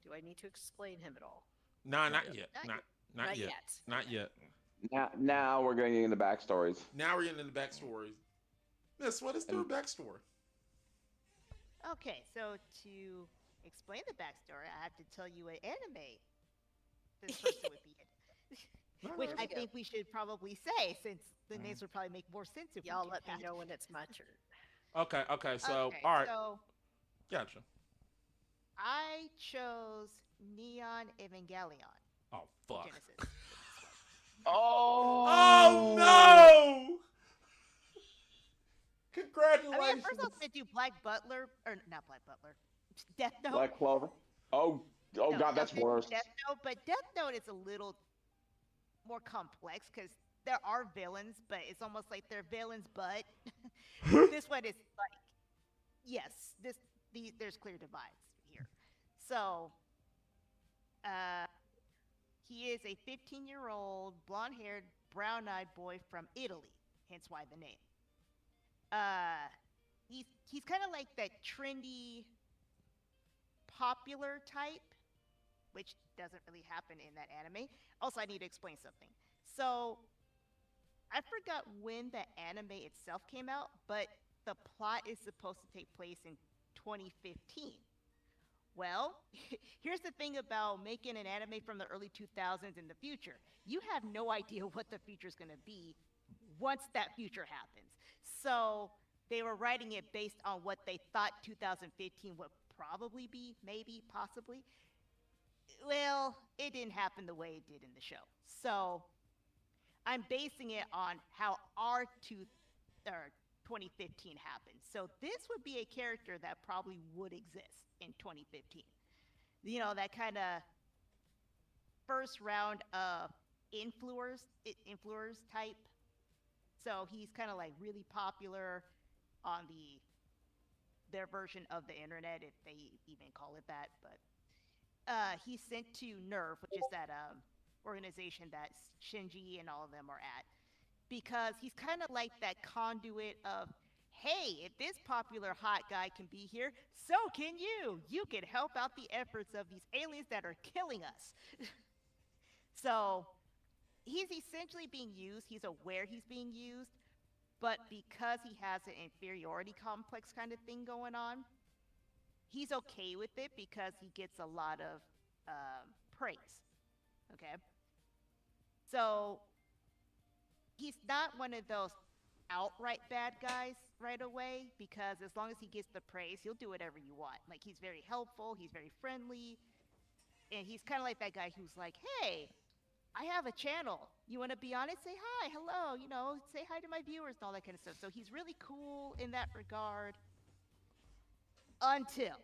Do I need to explain him at all? Nah, not yet. Not Not yet. Not yet. Now we're going to get into backstories. Now we're getting into the backstory. Miss, what is their backstory? Okay, so to explain the backstory, I have to tell you what anime this person would be in. Which I think we should probably say, since the names would probably make more sense if Y'all we let do me that. know when it's my turn. Okay. So, Okay, all right. So Gotcha. I chose Neon Evangelion Oh, fuck. Genesis. Oh. Oh, no! I Congratulations. mean, at first I was gonna do Black Butler, or not Black Butler, Death Note. Black Clover. Oh No, God, that's Death Note- worse. Death Note, but Death Note is a little more complex because there are villains, but it's almost like they're villains, but this one is like, yes, there's clear divides here. So, he is a 15-year-old, blonde-haired, brown-eyed boy from Italy, hence why the name. He's kind of like that trendy, popular type, which doesn't really happen in that anime. Also, I need to explain something. So, I forgot when the anime itself came out, but the plot is supposed to take place in 2015. Well, here's the thing about making an anime from the early 2000s in the future. You have no idea what the future is going to be once that future happens. So they were writing it based on what they thought 2015 would probably be, maybe, possibly. Well, it didn't happen the way it did in the show. So I'm basing it on how our 2015 happened. So this would be a character that probably would exist in 2015. You know, that kind of first round of influencers type. So he's kind of like really popular on their version of the internet, if they even call it that. But he's sent to Nerve, which is that organization that Shinji and all of them are at, because he's kind of like that conduit of, hey, if this popular hot guy can be here, so can you. You can help out the efforts of these aliens that are killing us. So he's essentially being used. He's aware he's being used, but because he has an inferiority complex kind of thing going on, he's okay with it because he gets a lot of praise. Okay, so he's not one of those outright bad guys right away, because as long as he gets the praise, he'll do whatever you want. Like, he's very helpful, he's very friendly, and he's kind of like that guy who's like, hey, I have a channel. You want to be on it? Say hi, hello, say hi to my viewers and all that kind of stuff. So he's really cool in that regard until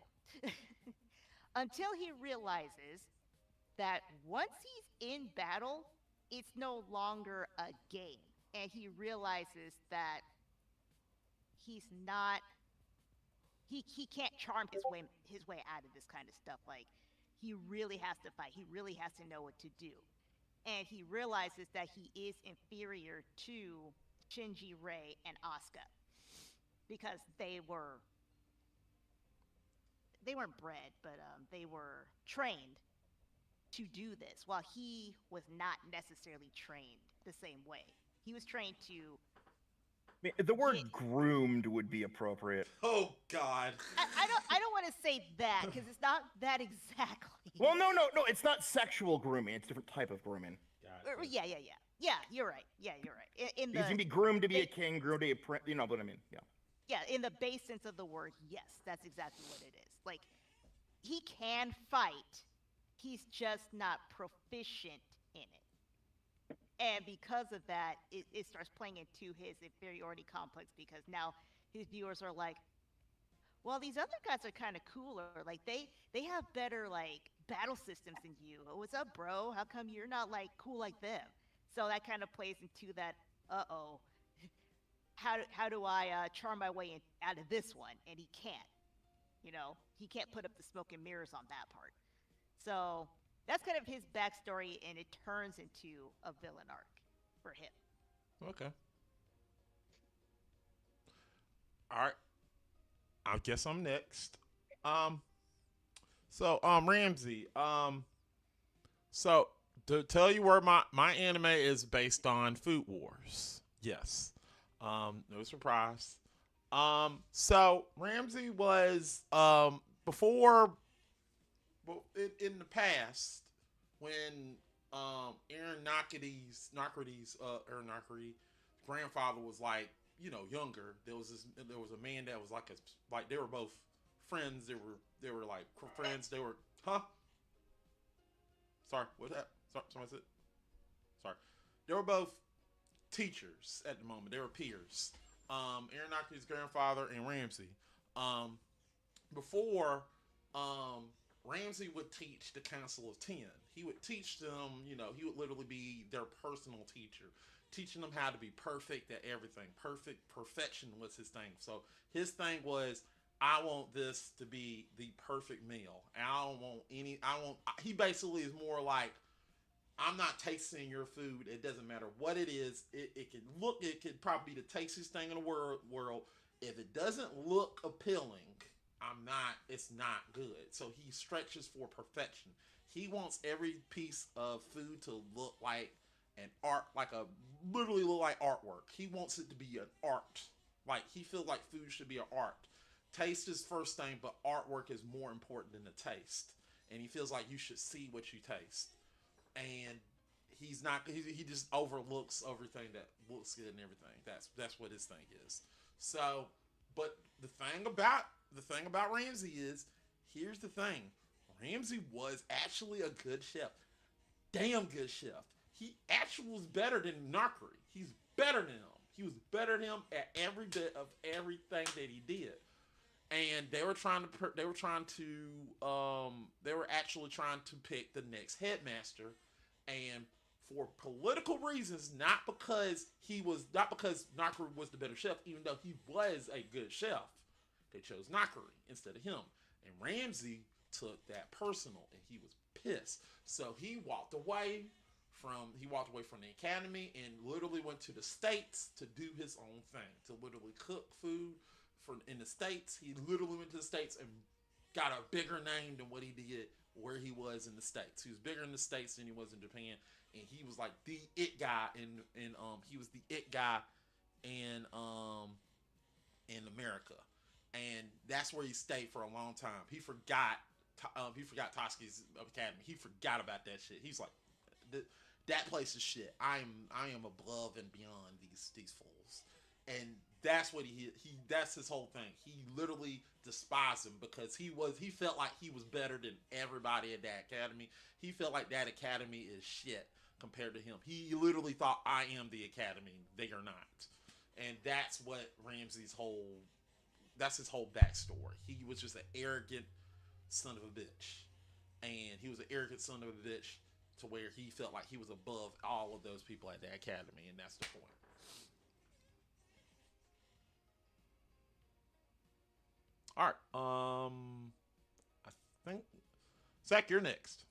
until he realizes that once he's in battle, it's no longer a game. And he realizes that he's not he can't charm his way out of this kind of stuff. Like, he really has to fight. He really has to know what to do. And he realizes that he is inferior to Shinji, Rei, and Asuka, because they weren't bred, but they were trained to do this, while he was not necessarily trained the same way. He was trained to The word get. groomed would be appropriate. Oh God. I don't want to say that because it's not that exactly. Well, no, it's not sexual grooming. It's a different type of grooming. Gotcha. Yeah. You're right. Yeah, you're right. In You can be groomed to be a king, groomed to be a prince. You know what I mean? Yeah. Yeah, in the base sense of the word, yes, that's exactly what it is. Like, he can fight, he's just not proficient in it. And because of that, it starts playing into his inferiority complex, because now his viewers are like, well, these other guys are kind of cooler. Like, they have better, like, battle systems than you. Oh, what's up, bro? How come you're not, like, cool like them? So that kind of plays into that, uh-oh, how do I charm my way out of this one? And he can't. He can't put up the smoke and mirrors on that part. So that's kind of his backstory, and it turns into a villain arc for him. Okay. All right. I guess I'm next. Ramsey. So to tell you where my anime is based on Food Wars. Yes. No surprise. So Ramsey was before, in the past, when Aaron Nocrates grandfather was, like, younger. There was a man that was like they were both friends. They were like friends. They were Sorry, what's that? Sorry, somebody said. Sorry, they were both teachers at the moment. They were peers. Aaron Nocrates' grandfather and Ramsey. Before, Ramsey would teach the Council of Ten. He would teach them, he would literally be their personal teacher, teaching them how to be perfect at everything. Perfection was his thing. So his thing was, I want this to be the perfect meal. He basically is more like, I'm not tasting your food. It doesn't matter what it is. It could probably be the tastiest thing in the world. If it doesn't look appealing, it's not good. So he stretches for perfection. He wants every piece of food to look like an art, literally look like artwork. He wants it to be an art. Like, he feels like food should be an art. taste is first thing, but artwork is more important than the taste. And he feels like you should see what you taste. And he's not. He just overlooks everything that looks good and everything. That's what his thing is. So, but the thing about Ramsey is, here's the thing. Ramsey was actually a good chef, damn good chef. He actually was better than Nakri. He's better than him. He was better than him at every bit of everything that he did. And they were actually trying to pick the next headmaster, and for political reasons, not because Nakri was the better chef, even though he was a good chef. They chose Nakri instead of him, and Ramsey took that personal, and he was pissed. So he walked away from the academy and literally went to the states to do his own thing, to literally cook food for in the states. He literally went to the states and got a bigger name than what he did where he was in the states. He was bigger in the states than he was in Japan, and he was like the it guy he was the it guy in America, and that's where he stayed for a long time. He forgot Academy. He forgot about that shit. He's like, that place is shit. I am above and beyond these fools, and that's what that's his whole thing. He literally despised him because he felt like he was better than everybody at that academy. He felt like that academy is shit compared to him. He literally thought, I am the academy, they are not. And that's his whole backstory. He was just an arrogant son of a bitch. And he was an arrogant son of a bitch to where he felt like he was above all of those people at the academy, and that's the point. All right. I think Zach, you're next.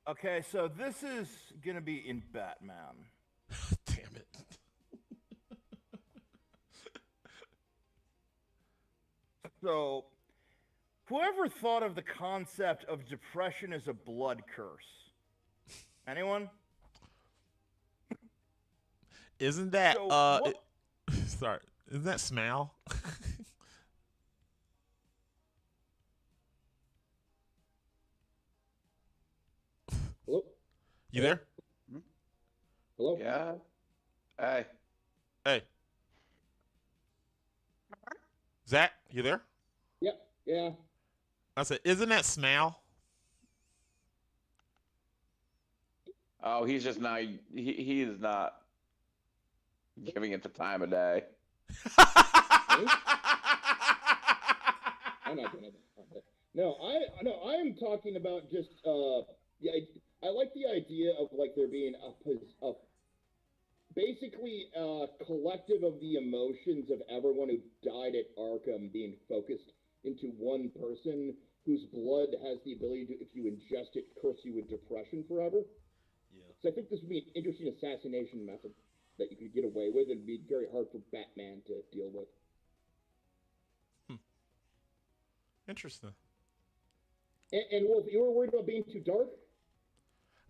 Okay, so this is gonna be in Batman. Damn it. So, whoever thought of the concept of depression as a blood curse? Anyone? Isn't that So, sorry? Isn't that smell? Hello? You there? Hello? Yeah. Hey. Hey, Zach, you there? Yeah, yeah. I said, isn't that smell? Oh, he's just not. He is not giving it the time of day. I'm not doing it. Okay. No, I am talking about just yeah. I like the idea of like there being a basically a collective of the emotions of everyone who died at Arkham being focused into one person whose blood has the ability to, if you ingest it, curse you with depression forever. Yeah. So I think this would be an interesting assassination method that you could get away with, and be very hard for Batman to deal with. Interesting. And Wolf, you were worried about being too dark?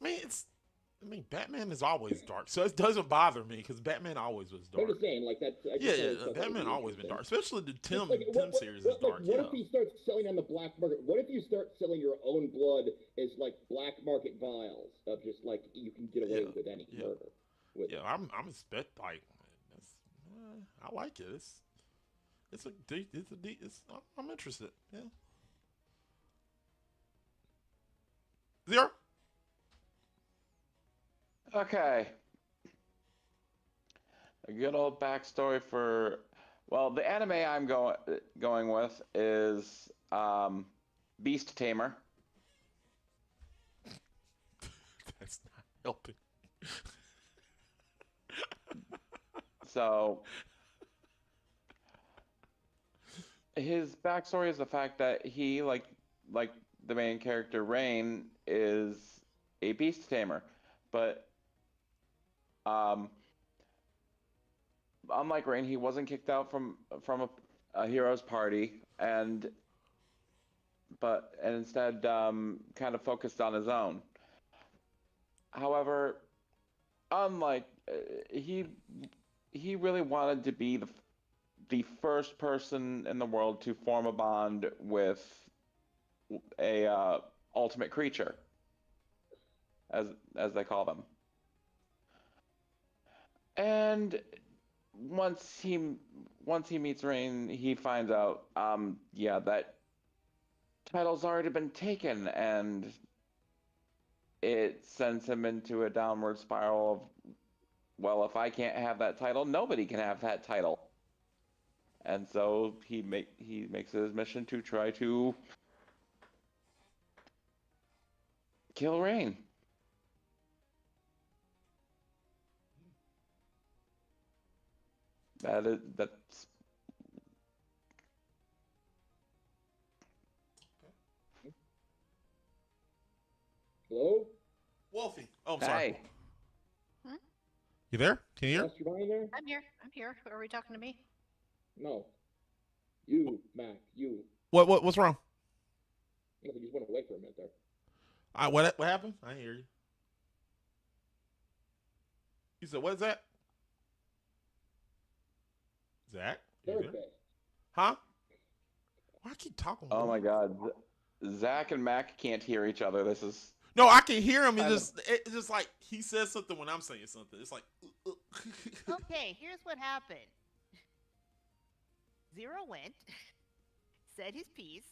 I mean, Batman is always dark, so it doesn't bother me because Batman always was I'm dark. just saying, like that's. I just Yeah, always thought that Batman would be always been interesting. dark, especially the Tim Like, Tim series is dark. what Yeah. if he starts selling on the black market? What if you start selling your own blood as like black market vials of just like you can get away Yeah, with any yeah. murder? With Yeah, it. I'm expect like that's, I like it. It's a deep. It's a deep. I'm interested. Yeah. Zero. Okay. A good old backstory for. Well, the anime I'm going with is Beast Tamer. That's not helping. So his backstory is the fact that he, like the main character Rain, is a beast tamer, but um, unlike Rain, he wasn't kicked out from a hero's party, and instead kind of focused on his own. However, unlike he really wanted to be the first person in the world to form a bond with a ultimate creature, as they call them. And once he once he meets Rain, he finds out, yeah, that title's already been taken, and it sends him into a downward spiral of, well, if I can't have that title, nobody can have that title. And so he makes it his mission to try to kill Rain. That's Hello? Wolfie. Oh, I'm sorry. hey. Hmm? You there? Can you hear? Lost your mind there? I'm here. I'm here. Are we talking to me? No. You, Mac. You. What's wrong? I think you just went away for a minute there. What happened? I didn't hear you. You said what is that? Zach? You Third there? base. Huh? Why I keep talking? Oh my God. Zach and Mac can't hear each other. This is No, I can hear him. kind It's just like he says something when I'm saying something. It's like. Okay, here's what happened. Zero went, said his piece.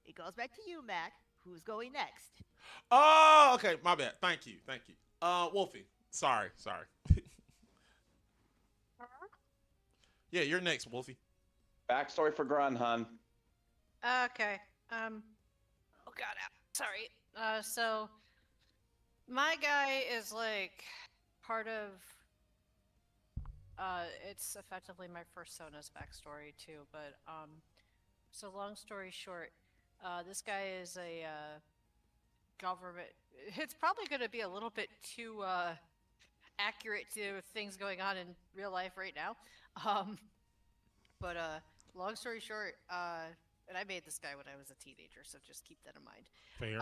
It goes back to you, Mac. Who's going next? Oh, okay. My bad. Thank you. Wolfie. Sorry. Yeah, you're next, Wolfie. backstory for Grun, hun. Okay. Oh God. Sorry. So my guy is like part of. It's effectively my persona's backstory too, but so long story short, this guy is a government. It's probably going to be a little bit too accurate to things going on in real life right now. But long story short, and I made this guy when I was a teenager, so just keep that in mind. Fair.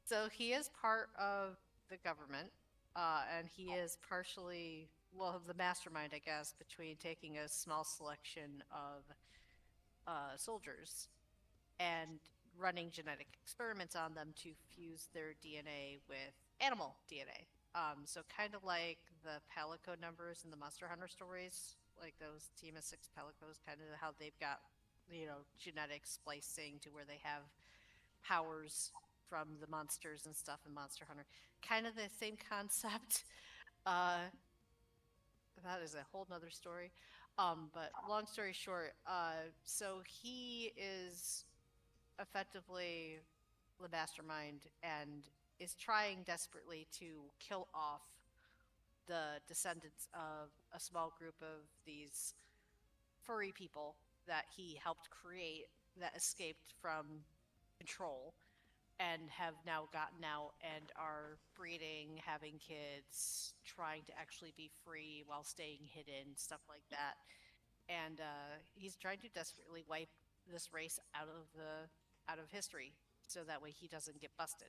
So he is part of the government, and he is partially, well, the mastermind, I guess, between taking a small selection of soldiers and running genetic experiments on them to fuse their DNA with animal DNA. So kind of like the Palico numbers in the Monster Hunter stories, like those team of six Palicos, kind of how they've got, genetic splicing to where they have powers from the monsters and stuff in Monster Hunter. Kind of the same concept. Uh, that is a whole nother story. But long story short, so he is effectively the mastermind and is trying desperately to kill off the descendants of a small group of these furry people that he helped create that escaped from control and have now gotten out and are breeding, having kids, trying to actually be free while staying hidden, stuff like that. And he's trying to desperately wipe this race out of history, so that way he doesn't get busted.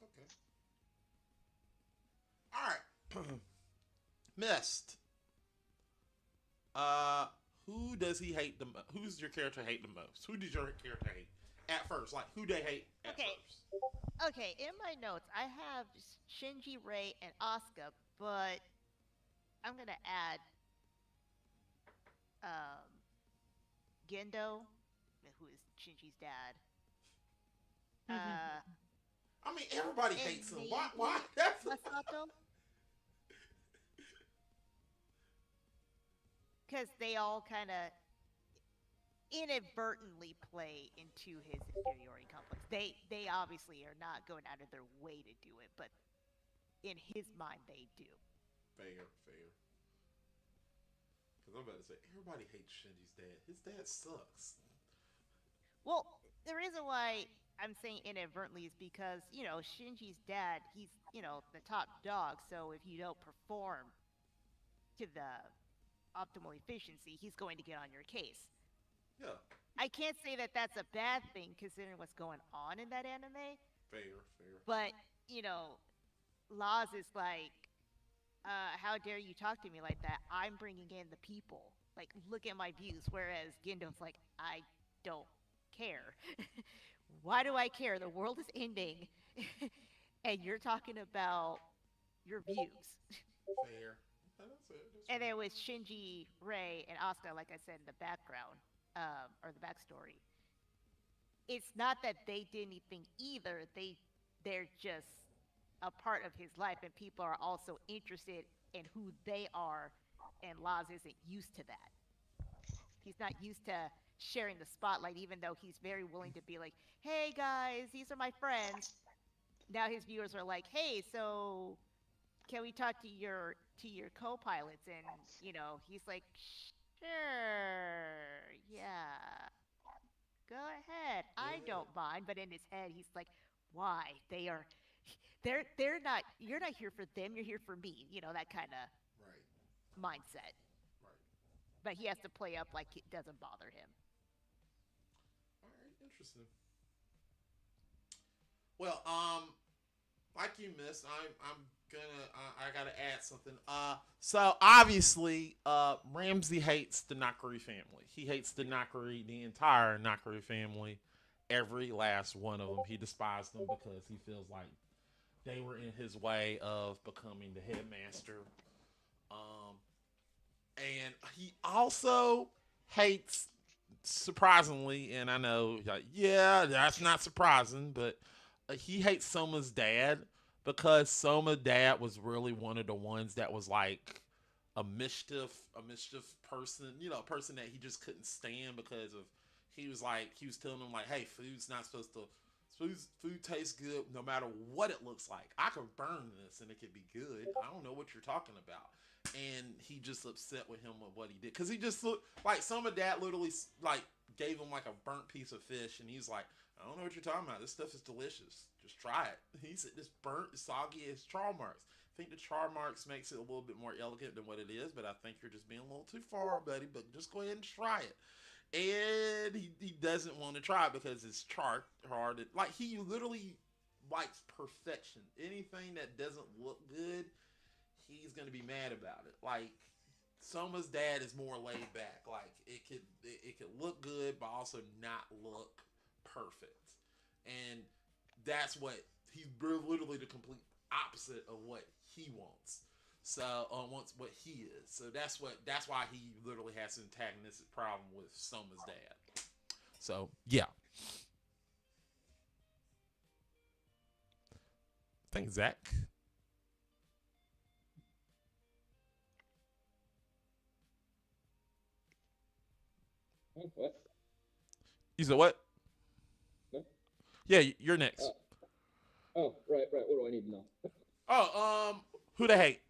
Okay. All right. Mist. Uh, who does he hate the most? Who's your character hate the most? Who did your character hate at first? Like, who they hate at Okay. first? Okay, in my notes, I have Shinji, Rei, and Asuka, but I'm gonna add um, Gendo, who is Shinji's dad. I mean, everybody And hates him. maybe Why? That's Masato, because they all kind of inadvertently play into his inferiority complex. They obviously are not going out of their way to do it, but in his mind they do. fair. Because I'm about to say everybody hates Shinji's dad. His dad sucks. Well, the reason why I'm saying inadvertently is because, Shinji's dad, he's, the top dog, so if you don't perform to the optimal efficiency, he's going to get on your case. Yeah. I can't say that that's a bad thing considering what's going on in that anime, Fair. but, Laz is like how dare you talk to me like that? I'm bringing in the people. Like, look at my views. Whereas Gindo's like, I don't care. Why do I care? The world is ending, and you're talking about your views. Fair. Okay, that's it. That's And fair. then with Shinji, Rei, and Asuka, like I said in the background, or the backstory, it's not that they did anything either. They're just a part of his life, and people are also interested in who they are. And Laz isn't used to that. He's not used to sharing the spotlight, even though he's very willing to be like, "Hey guys, these are my friends." Now his viewers are like, "Hey, so can we talk to your co-pilots?" And he's like, "Sure, yeah, go ahead. Go I ahead. don't mind." But in his head, he's like, "Why? They're not. You're not here for them. You're here for me." That kind of Right. mindset. Right. But he has to play up like it doesn't bother him. All right. Interesting. Well, like you missed, I'm gonna I gotta add something. So obviously, Ramsey hates the Nakari family. He hates the entire Nakari family, every last one of them. He despised them because he feels like they were in his way of becoming the headmaster. Um, and he also hates, surprisingly, and I know, like, yeah, that's not surprising, but he hates Soma's dad because Soma's dad was really one of the ones that was like a mischief person, a person that he just couldn't stand because of he was telling him like, hey, food's not supposed to food tastes good no matter what it looks like. I could burn this and it could be good. I don't know what you're talking about. And he just upset with him with what he did because he just looked like Soma dad literally like gave him like a burnt piece of fish and he's like, I don't know what you're talking about. This stuff is delicious. Just try it. He said this burnt, soggy as char marks. I think the char marks makes it a little bit more elegant than what it is, but I think you're just being a little too far, buddy. But just go ahead and try it. And he doesn't want to try it because it's char hard. Like he literally likes perfection. Anything that doesn't look good, he's gonna be mad about it. Like Soma's dad is more laid back. Like it could look good, but also not look perfect. And that's what he's literally the complete opposite of what he wants. So wants what he is. So that's why he literally has an antagonistic problem with Soma's dad. So yeah, thanks Zach. What? You said what? No? Yeah, you're next. Oh, right. What do I need to know? Oh, who they hate?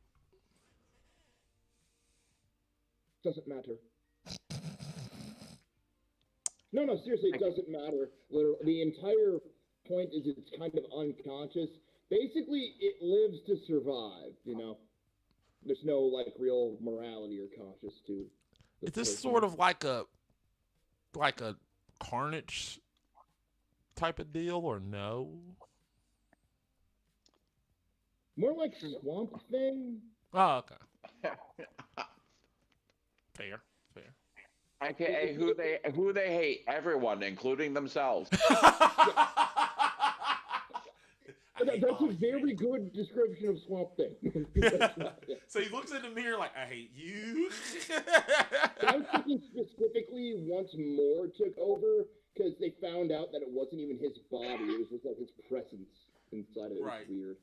Doesn't matter. No, seriously, it doesn't matter. Literally, the entire point is it's kind of unconscious. Basically, it lives to survive. There's no like real morality or conscious to the Is this person. sort of like a Carnage type of deal or no? More like Swamp Thing. Oh, okay. Fair, fair. AKA who they hate, everyone, including themselves. That's a very good description of Swamp Thing. So he looks in the mirror like, I hate you. I was thinking specifically once more took over because they found out that it wasn't even his body; it was just like his presence inside of it. Right. It was weird.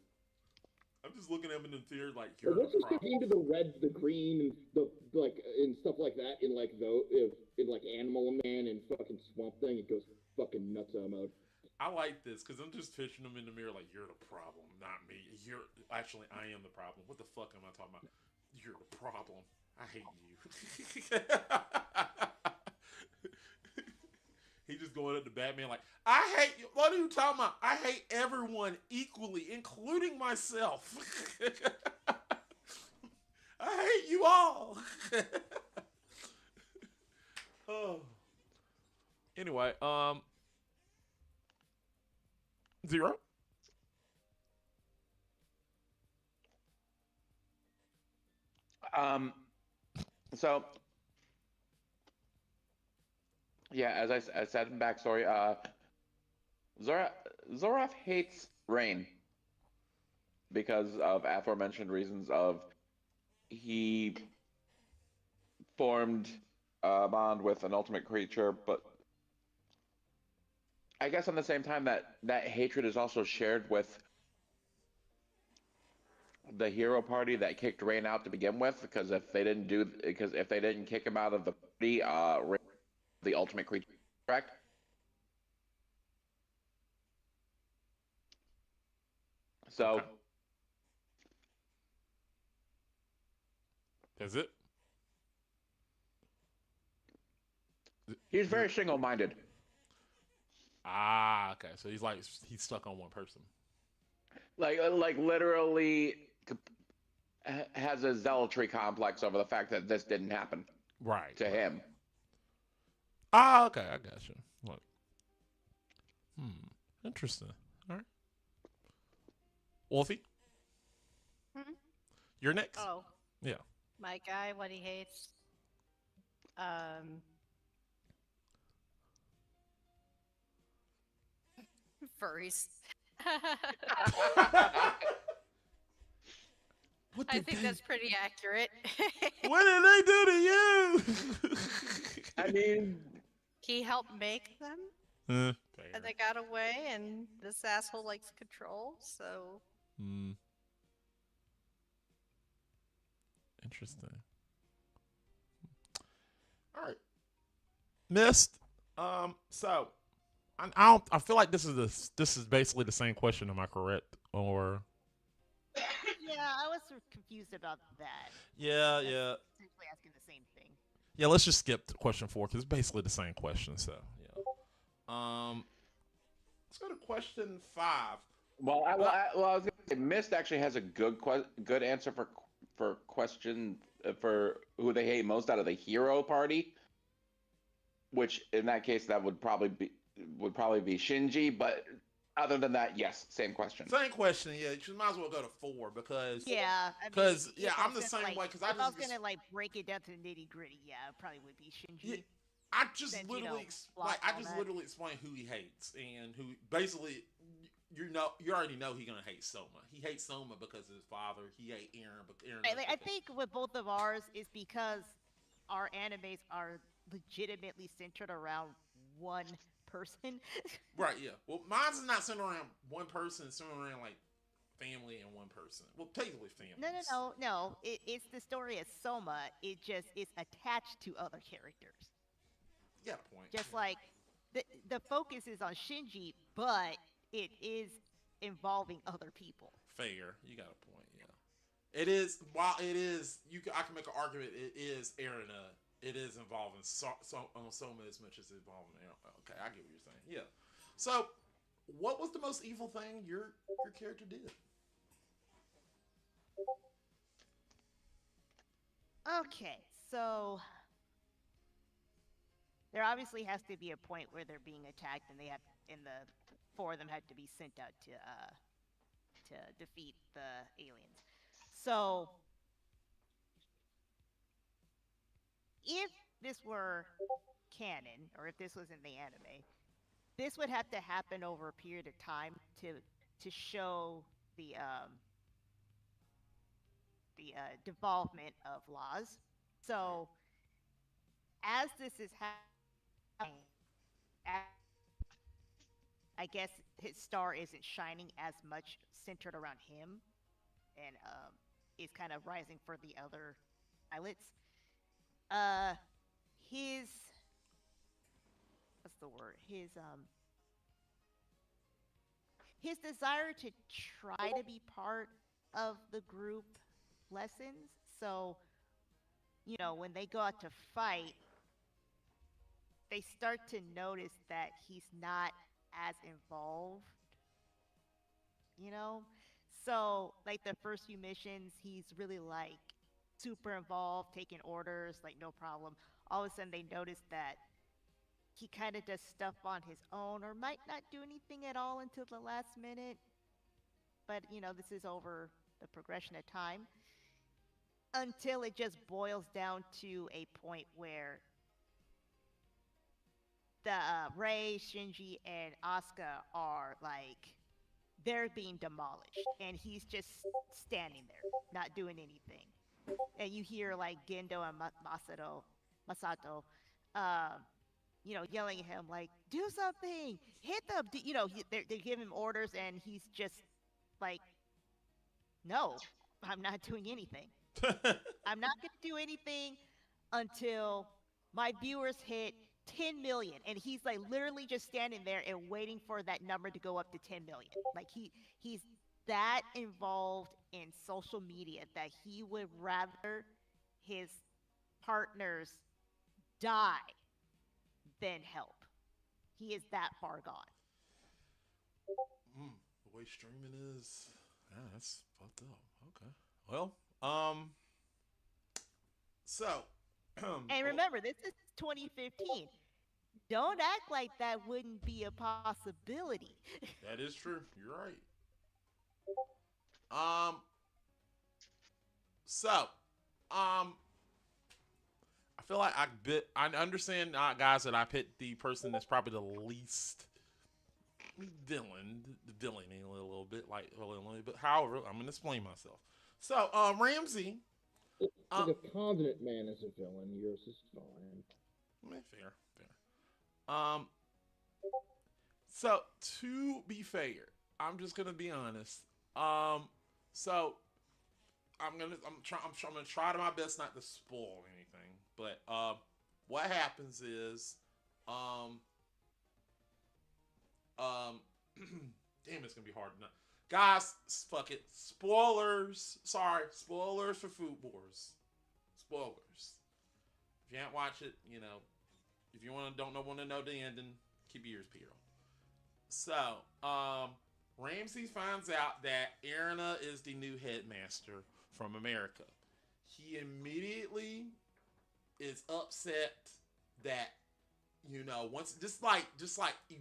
I'm just looking at him in the theater like, But you're once the you start problem. into the red, the green, and the and stuff like that in like in like Animal Man and fucking Swamp Thing, it goes fucking nuts mode. I like this because I'm just picturing him in the mirror like, you're the problem, not me. You're actually, I am the problem. What the fuck am I talking about? You're the problem. I hate you. He just going at the Batman like, I hate you. What are you talking about? I hate everyone equally, including myself. I hate you all. Oh. Anyway, Zero. Um, so yeah, as I said in backstory, Zora Zoroff hates Rain because of aforementioned reasons of he formed a bond with an ultimate creature, but I guess on the same time that hatred is also shared with the hero party that kicked Rain out to begin with, because if they didn't kick him out of the party, Rain, the ultimate creature, correct? Okay. So Is it? he's Is it? very single-minded. Ah, okay. So he's stuck on one person. Like literally has a zealotry complex over the fact that this didn't happen Right, to right. him. Ah, okay. I got you. Look. Hmm. Interesting. All right. Wolfie, Hmm? you're next. Oh, Yeah. my guy, what he hates. Um, Furries. What I did think they? that's pretty accurate. What did they do to you? I mean, He helped make them, and Fair. they got away, and this asshole likes control, so. Hmm. Interesting. All right. Missed. So I don't. I feel like this is basically the same question. Am I correct? Or Yeah, I was sort of confused about that. yeah, That's yeah, essentially asking the same thing. yeah. Let's just skip to question 4 because it's basically the same question. So yeah. Let's go to question 5. I was gonna say, Mist actually has a good answer for question for who they hate most out of the hero party, which in that case that would probably be Shinji. But other than that, yes, same question. Same question. Yeah, you might as well go to 4 Yeah, I mean, because yeah, if I I'm was the gonna same like, way because I if I was just gonna like break it down to the nitty gritty, yeah, it probably would be yeah, Shinji, I just since literally blocked I all just that. literally explained who he hates and who basically you already know he's gonna hate Soma. He hates Soma because of his father. He hate Aaron, but Aaron Right, knows like, I because think with both of ours is because our animes are legitimately centered around one person. right, yeah. Well, mine's is not centered around one person. It's centered around like family and one person. Well, technically No, no, families. no, no. It's the story of Soma. It just is attached to other characters. You got a point. Just Yeah. like the focus is on Shinji, but it is involving other people. Fair. You got a point. Yeah. It is. While it is, I can make an argument. It is Aaron. It is involving Soma as much as involving Aaron. Okay, I get what you're saying. Yeah. So, what was the most evil thing your character did? Okay, so there obviously has to be a point where they're being attacked, and they have, and the four of them had to be sent out to defeat the aliens. So if this were canon, or if this was in the anime, this would have to happen over a period of time to show the development of laws. So as this is happening, I guess his star isn't shining as much centered around him, and is kind of rising for the other pilots. Uh, his, what's the word? His desire to try to be part of the group lessens. So when they go out to fight, they start to notice that he's not as involved. You know, so like the first few missions, he's really like super involved, taking orders, like no problem. All of a sudden, they notice that he kind of does stuff on his own, or might not do anything at all until the last minute. But this is over the progression of time. until it just boils down to a point where the Ray, Shinji, and Asuka are like they're being demolished, and he's just standing there, not doing anything. And you hear like Gendo and Masato, um, yelling at him like, "Do something, hit them!" They're giving him orders, and he's just like, "No, I'm not doing anything. I'm not going to do anything until my viewers hit 10 million." And he's like literally just standing there and waiting for that number to go up to 10 million. Like he's that involved in social media that he would rather his partners die than help. He is that far gone. The way streaming is, yeah, that's fucked up. Okay. Well, um, so, And remember, this is 2015. Don't act like that wouldn't be a possibility. that is true. You're right. Um, so, I feel like I understand, guys, that I picked the person that's probably the least villainy a little bit, like a little bit. But however, I'm gonna explain myself. So, Ramsey, If the Continent Man is a villain, yours is fine. fair, fair. So to be fair, I'm just gonna be honest. So I'm gonna try to my best not to spoil anything. But what happens is, um, um, damn, it's gonna be hard enough. Guys, fuck it. Spoilers. Sorry, spoilers for Food Wars. Spoilers. If you haven't watched it, if you want to know the ending, keep your ears peeled. So, Ramsey finds out that Erina is the new headmaster from America. He immediately is upset that once just like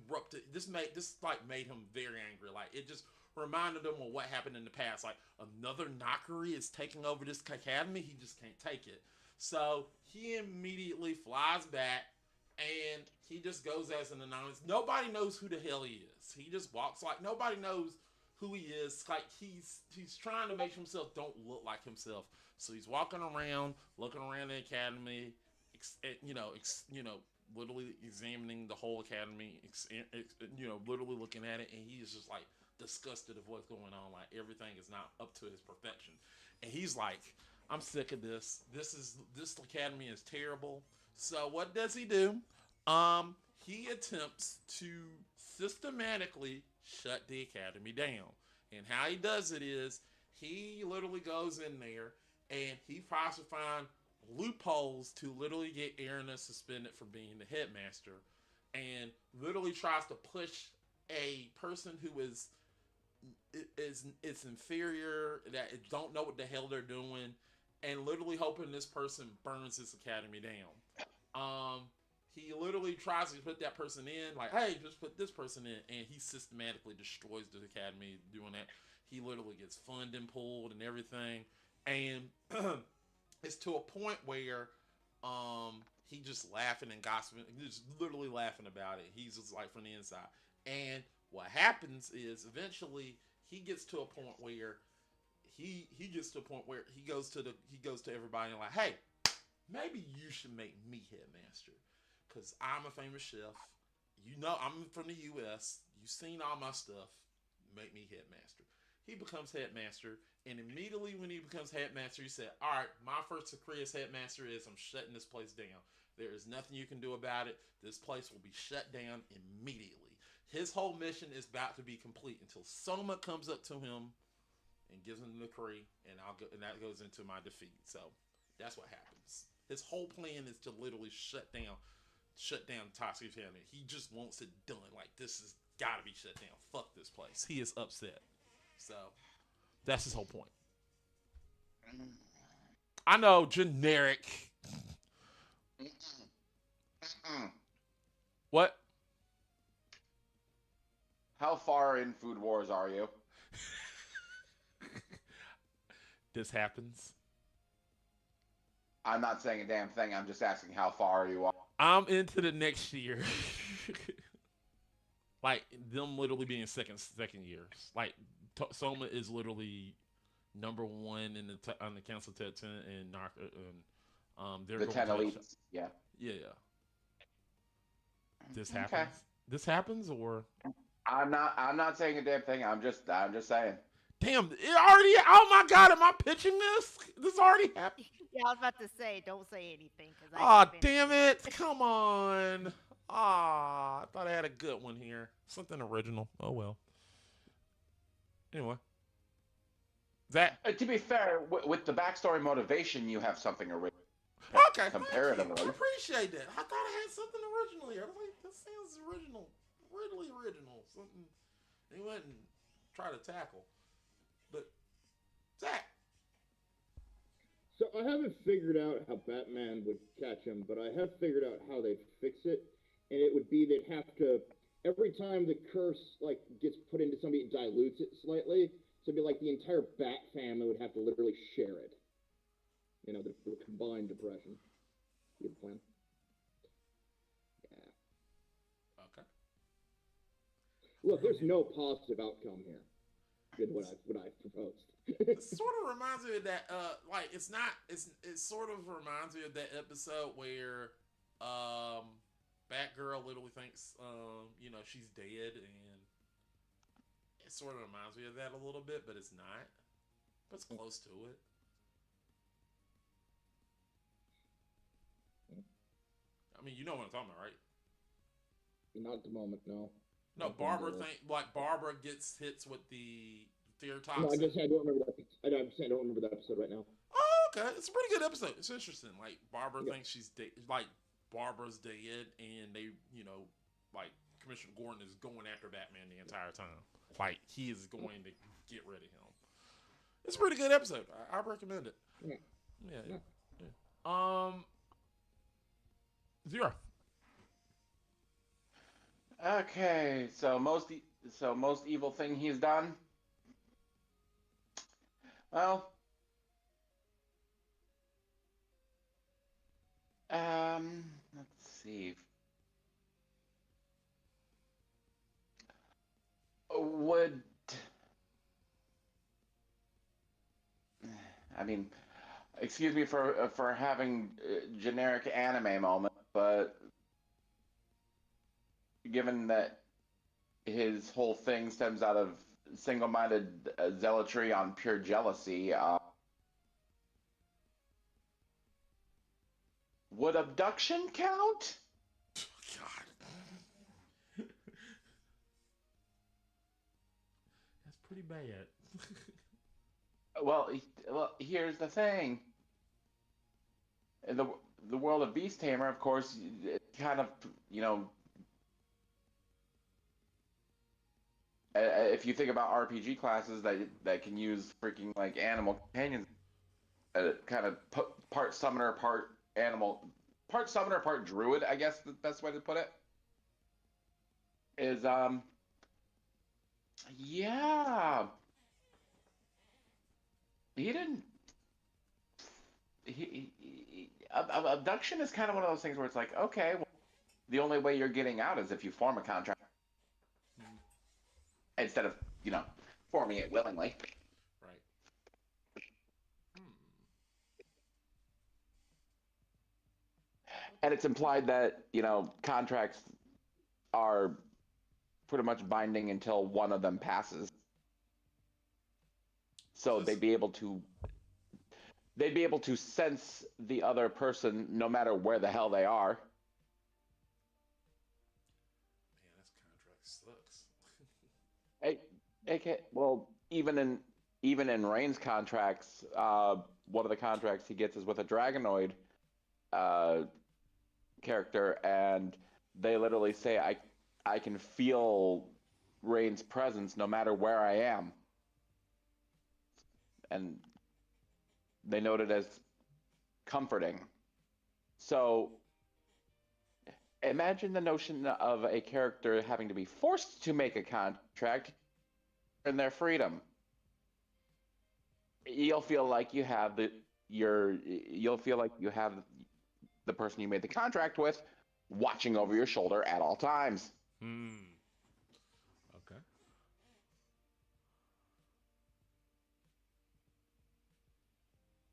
erupted. This made him very angry. Like it just reminded him of what happened in the past. Like another Nakari is taking over this academy. He just can't take it. So he immediately flies back and he just goes as an anonymous. Nobody knows who the hell he is. He just walks like nobody knows who he is. Like he's trying to make himself don't look like himself. So he's walking around, looking around the academy, literally examining the whole academy, literally looking at it, and he's just like disgusted of what's going on. Like everything is not up to his perfection, and he's like, "I'm sick of this. This academy is terrible." So what does he do? He attempts to systematically shut the academy down, and how he does it is he literally goes in there and he tries to find loopholes to literally get Erina suspended for being the headmaster, and literally tries to push a person who is inferior, that don't know what the hell they're doing, and literally hoping this person burns this academy down. He literally tries to put that person in, like, hey, just put this person in, and he systematically destroys the academy doing that. He literally gets funding pulled and everything, and it's to a point where he just laughing and gossiping, just literally laughing about it. He's just like from the inside. And what happens is eventually he gets to a point where he gets to a point where he goes to everybody and like, hey, maybe you should make me headmaster because I'm a famous chef. I'm from the U.S. You've seen all my stuff. Make me headmaster. He becomes headmaster, and immediately when he becomes headmaster, he said, all right, my first decree as headmaster is I'm shutting this place down. There is nothing you can do about it. This place will be shut down immediately. His whole mission is about to be complete until Soma comes up to him and gives him the decree, and that goes into my defeat. So that's what happens. His whole plan is to literally shut down Toxic Academy. He just wants it done. Like this has got to be shut down. Fuck this place. He is upset. So that's his whole point. I know, generic. What? How far in Food Wars are you? This happens. I'm not saying a damn thing. I'm just asking how far you are. I'm into the next year. Like them literally being second years. Like Soma is literally number one in on the Council Tet 10 and they're The going 10 to that elites. Yeah. yeah. This Okay. happens. This happens or I'm not saying a damn thing. I'm just saying. damn, it already. Oh my god, am I pitching this? This already happened. Yeah, I was about to say, don't say anything because I Ah, can oh, finish damn it. it! Come on. Ah, I thought I had a good one here. Something original. Oh well. Anyway, that To be fair, with the backstory motivation, you have something original okay? Thank you. I comparatively. appreciate that. I thought I had something original here. I was like, this sounds original, really original. Something they went and try to tackle. But Zach, So I haven't figured out how Batman would catch him, but I have figured out how they'd fix it, and it would be they'd have to every time the curse like gets put into somebody, it dilutes it slightly. So it'd be like the entire Bat family would have to literally share it. You know, the combined depression. Good plan. Yeah. okay. Look, there's no positive outcome here. With what I proposed. It sort of reminds me of that like it's not it sort of reminds me of that episode where Batgirl literally thinks you know she's dead, and it sort of reminds me of that a little bit, but it's not, but it's close to it. I mean, you know what I'm talking about, right? Not at the moment, no. No, Barbara gets hits with the fear No, I toxin. just I don't remember that. I don't remember that episode right now. Oh, okay. It's a pretty good episode. It's interesting. Like Barbara Yeah. thinks she's like Barbara's dead, and they, you know, like Commissioner Gordon is going after Batman the entire time. Like he is going to get rid of him. It's a pretty good episode. I recommend it. Yeah. Yeah. Yeah. Yeah. Zero. Okay, so most evil thing he's done. Well, let's see. Would I mean, excuse me for having generic anime moment, but given that his whole thing stems out of single-minded zealotry on pure jealousy, would abduction count? God. That's pretty bad. Well, here's the thing. In the world of Beast Tamer, of course, it kind of, you know, if you think about RPG classes that can use freaking like animal companions, kind of part summoner, part animal, part summoner, part druid, I guess the best way to put it is yeah, he didn't abduction is kind of one of those things where it's like, okay, well, the only way you're getting out is if you form a contract instead of, you know, forming it willingly. Right. Hmm. And it's implied that, you know, contracts are pretty much binding until one of them passes. So This- they'd be able to sense the other person no matter where the hell they are. Man, this contract sucks. Well, even in Rain's contracts, one of the contracts he gets is with a Dragonoid character, and they literally say, I can feel Rain's presence no matter where I am. And they note it as comforting. So imagine the notion of a character having to be forced to make a contract and their freedom. You'll feel like you have you'll feel like you have the person you made the contract with watching over your shoulder at all times. Hmm. Okay.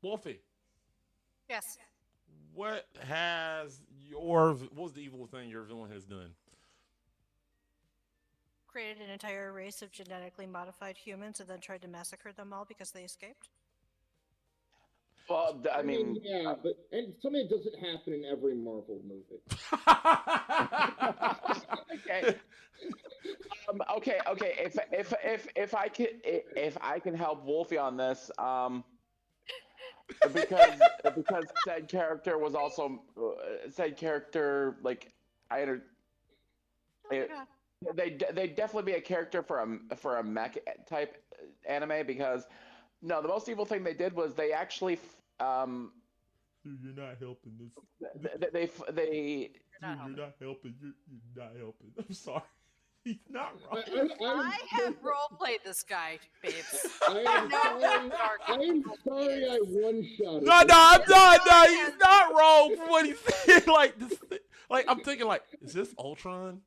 Wolfie, Yes. what was the evil thing your villain has done? Created an entire race of genetically modified humans and then tried to massacre them all because they escaped. Well, I I mean, mean, yeah, but and something that doesn't happen in every Marvel movie. okay, okay. If I can help Wolfie on this, because said character like I under- Oh my it, god. they definitely be a character for a mech type anime because no, the most evil thing they did was they actually Dude, you're not helping this. they You're not Dude, you're helping. not helping. You're not helping. I'm sorry. He's not I, wrong. I, I am I have role played this guy, babes. I am know how sorry. dark I and am evil he sorry. I is. one shot. No, no, I'm not. No, he's not wrong for what he said. Like this, like I'm thinking, like, is this Ultron?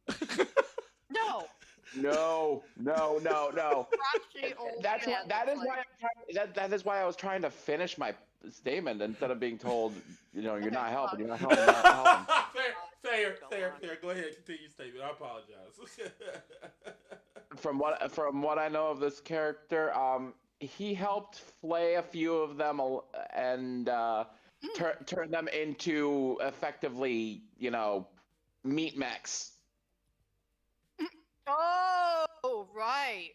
No. no. Crotchety old That's why man that's like, that is why I was trying to finish my statement instead of being told, you're okay, not helping, fine. you're not helping, you're not helping. Fair. Go ahead, continue your statement. I apologize. From what I know of this character, he helped flay a few of them and turn them into effectively, meat mechs. Oh, right.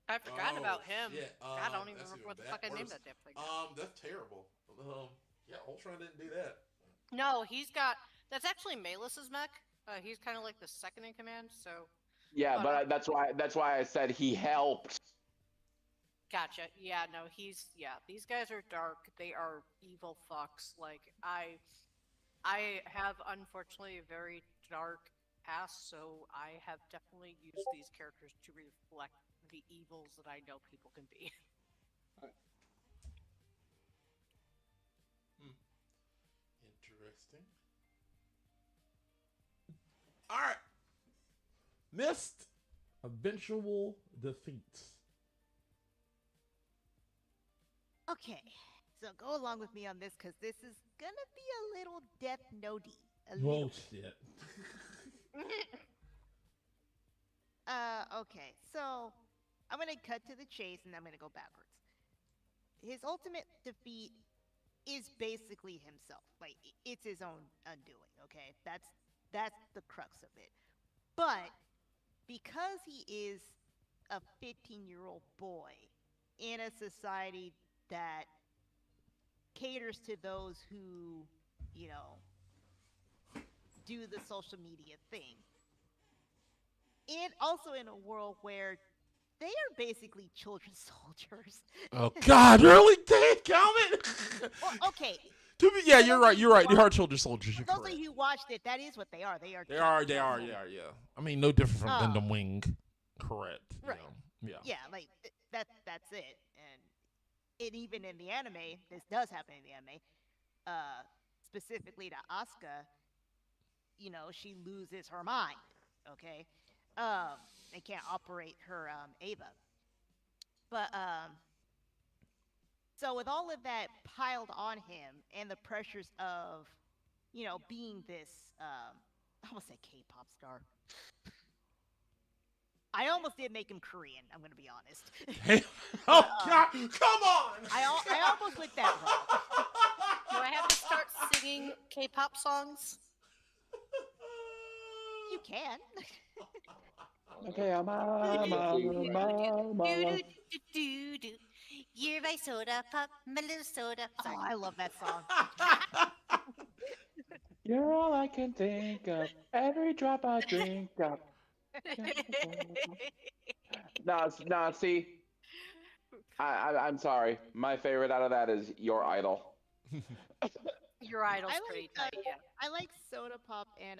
I forgot Oh about him. shit. God, I don't even That's remember even what the bad. fuck I named Worse. that damn thing now. That's terrible. Yeah, Ultron didn't do that. No, he's got. That's actually Malus's mech. He's kind of like the second in command. So, Yeah, but but that's why I said he helped. gotcha. Yeah, no, he's yeah. These guys are dark. They are evil fucks. Like I have unfortunately a very dark past, so I have definitely used these characters to reflect the evils that I know people can be. Hmm. Interesting. All right. Missed eventual defeat. Okay, so go along with me on this because this is gonna be a little Death Notey. A Oh little. shit. Okay, so I'm gonna cut to the chase and I'm gonna go backwards. His ultimate defeat is basically himself. Like it's his own undoing. Okay, that's the crux of it. But because he is a 15-year-old boy in a society that caters to those who, you know, do the social media thing, and also in a world where they are basically children soldiers. Oh God, really? Dang, comment. Well, okay, Yeah, for you're those of right. you You're who right. They are watched, children soldiers. for You're those of correct. you who watched it, that is what they are. They are They are. They child are. soldiers. Yeah. I mean, no different from Um, Gundam Wing. Correct. right. Yeah. Yeah, like that's it. And even in the anime, this does happen in the anime. Uh, specifically to Asuka, she loses her mind. Okay, and can't operate her Ava. But so with all of that piled on him and the pressures of, being this, I almost said K-pop star. I almost did make him Korean. I'm gonna be honest. Damn. But Oh God! Come on! I almost went that route. Do I have to start singing K-pop songs? You can. Okay, Do do do do do. You're my soda pop, my little soda. Oh, Sorry. I love that song. You're all I can think of. Every drop I drink of. No, see, I'm sorry. My favorite out of that is Your Idol. Your idol's I pretty like tight, yeah. I like Soda Pop and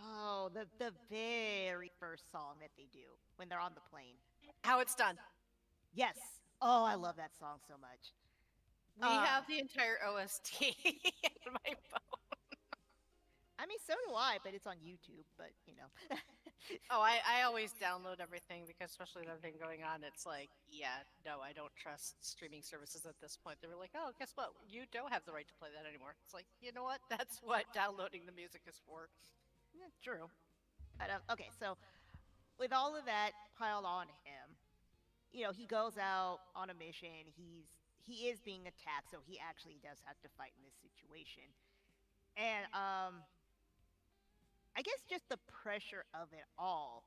oh, the very first song that they do when they're on the plane. How it's done. Yes. Oh, I love that song so much. We Um, have the entire OST in my phone. I mean, so do I, but it's on YouTube. But Oh, I always download everything because, especially with everything going on, it's like, yeah, no, I don't trust streaming services at this point. They were like, oh, guess what? You don't have the right to play that anymore. It's like, you know what? That's what downloading the music is for. yeah, true. But okay, so with all of that piled on him, he goes out on a mission. He is being attacked, so he actually does have to fight in this situation. And I guess just the pressure of it all,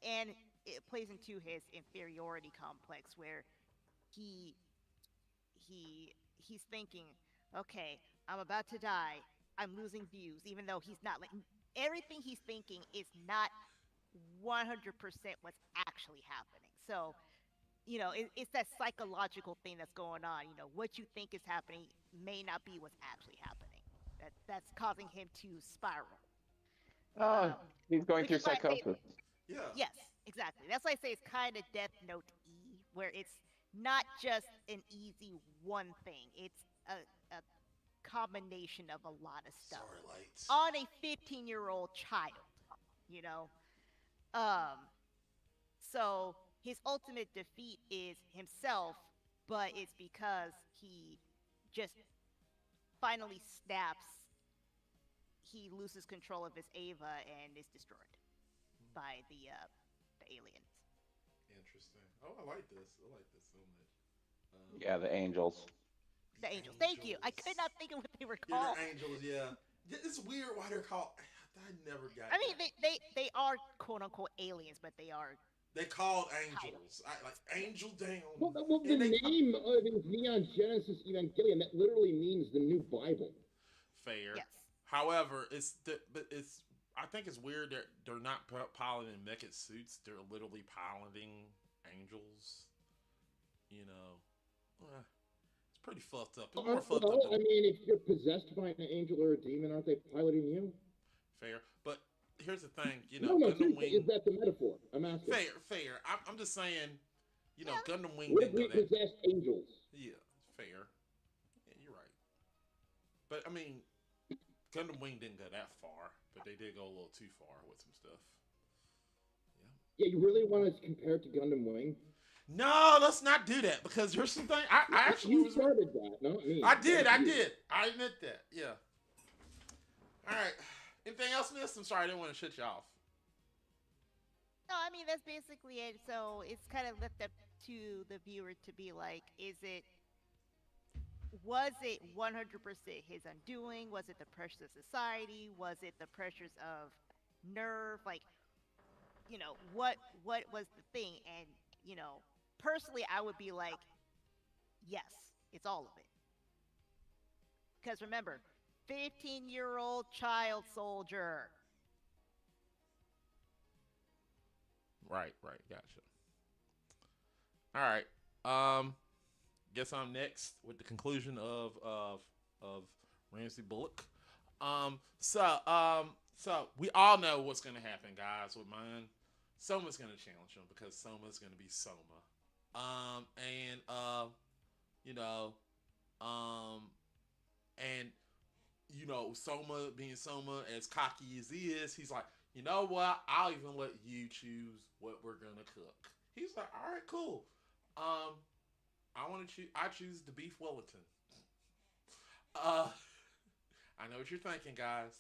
and it plays into his inferiority complex where he he's thinking, okay, I'm about to die. I'm losing views, even though he's not. Like, everything he's thinking is not 100% what's actually happening. So it's that psychological thing that's going on. What you think is happening may not be what's actually happening. That's causing him to spiral. Oh, Um, he's going which through is why I say psychosis. Yeah. yes, exactly. That's why I say it's kind of Death Note where it's not just an easy one thing. It's a combination of a lot of stuff Sorry, lights. on a 15-year-old child. You know, um, so his ultimate defeat is himself, but it's because he just finally snaps. He loses control of his Ava and is destroyed by the aliens. Interesting. Oh, I like this. I like this so much. Yeah, the angels. The The angels. Thank you. I could angels. not think of what they were Yeah, called. they're angels. Yeah. It's weird why they're called. I never got I mean, that. they are quote unquote aliens, but they are They called titles. angels. I like Yeah. angel down, Well, the and they name of it is Neon Genesis Evangelion. That literally means the new Bible. fair. Yes. However, but it's I think it's weird that they're not piloting mecha suits. They're literally piloting angels. You know, Eh, it's pretty fucked up. It's more fucked up Well, than I mean, if you're possessed by an angel or a demon, aren't they piloting you? fair. But here's the thing. No, no, Gundam seriously, is Wing. that the metaphor? I'm asking. Fair. I'm just saying. Yeah. Gundam Wing What if didn't we go that. possessed angels? Yeah, fair. Yeah, you're right. But I mean, Gundam Wing didn't go that far, but they did go a little too far with some stuff. Yeah. Yeah, you really want to compare it to Gundam Wing? No, let's not do that because there's some thing. I actually You was. started that, not me. I did. That I was you. did. I admit that. Yeah. All right. Anything else, Miss? I'm sorry, I didn't want to shut you off. No, I mean that's basically it. So it's kind of left up to the viewer to be like, was it 100% his undoing? Was it the pressures of society? Was it the pressures of nerve? Like, what was the thing? And personally, I would be like, yes, it's all of it. Because remember, 15-year-old child soldier. Right. Gotcha. All right. Um, guess I'm next with the conclusion of Ramsey Bullock. So we all know what's gonna happen, guys. With mine, Soma's gonna challenge him because Soma's gonna be Soma. And you know, um, and Soma being Soma, as cocky as he is, he's like, you know what? I'll even let you choose what we're gonna cook. He's like, all right, cool. Um, I want to choose. I choose the beef Wellington. Uh, I know what you're thinking, guys,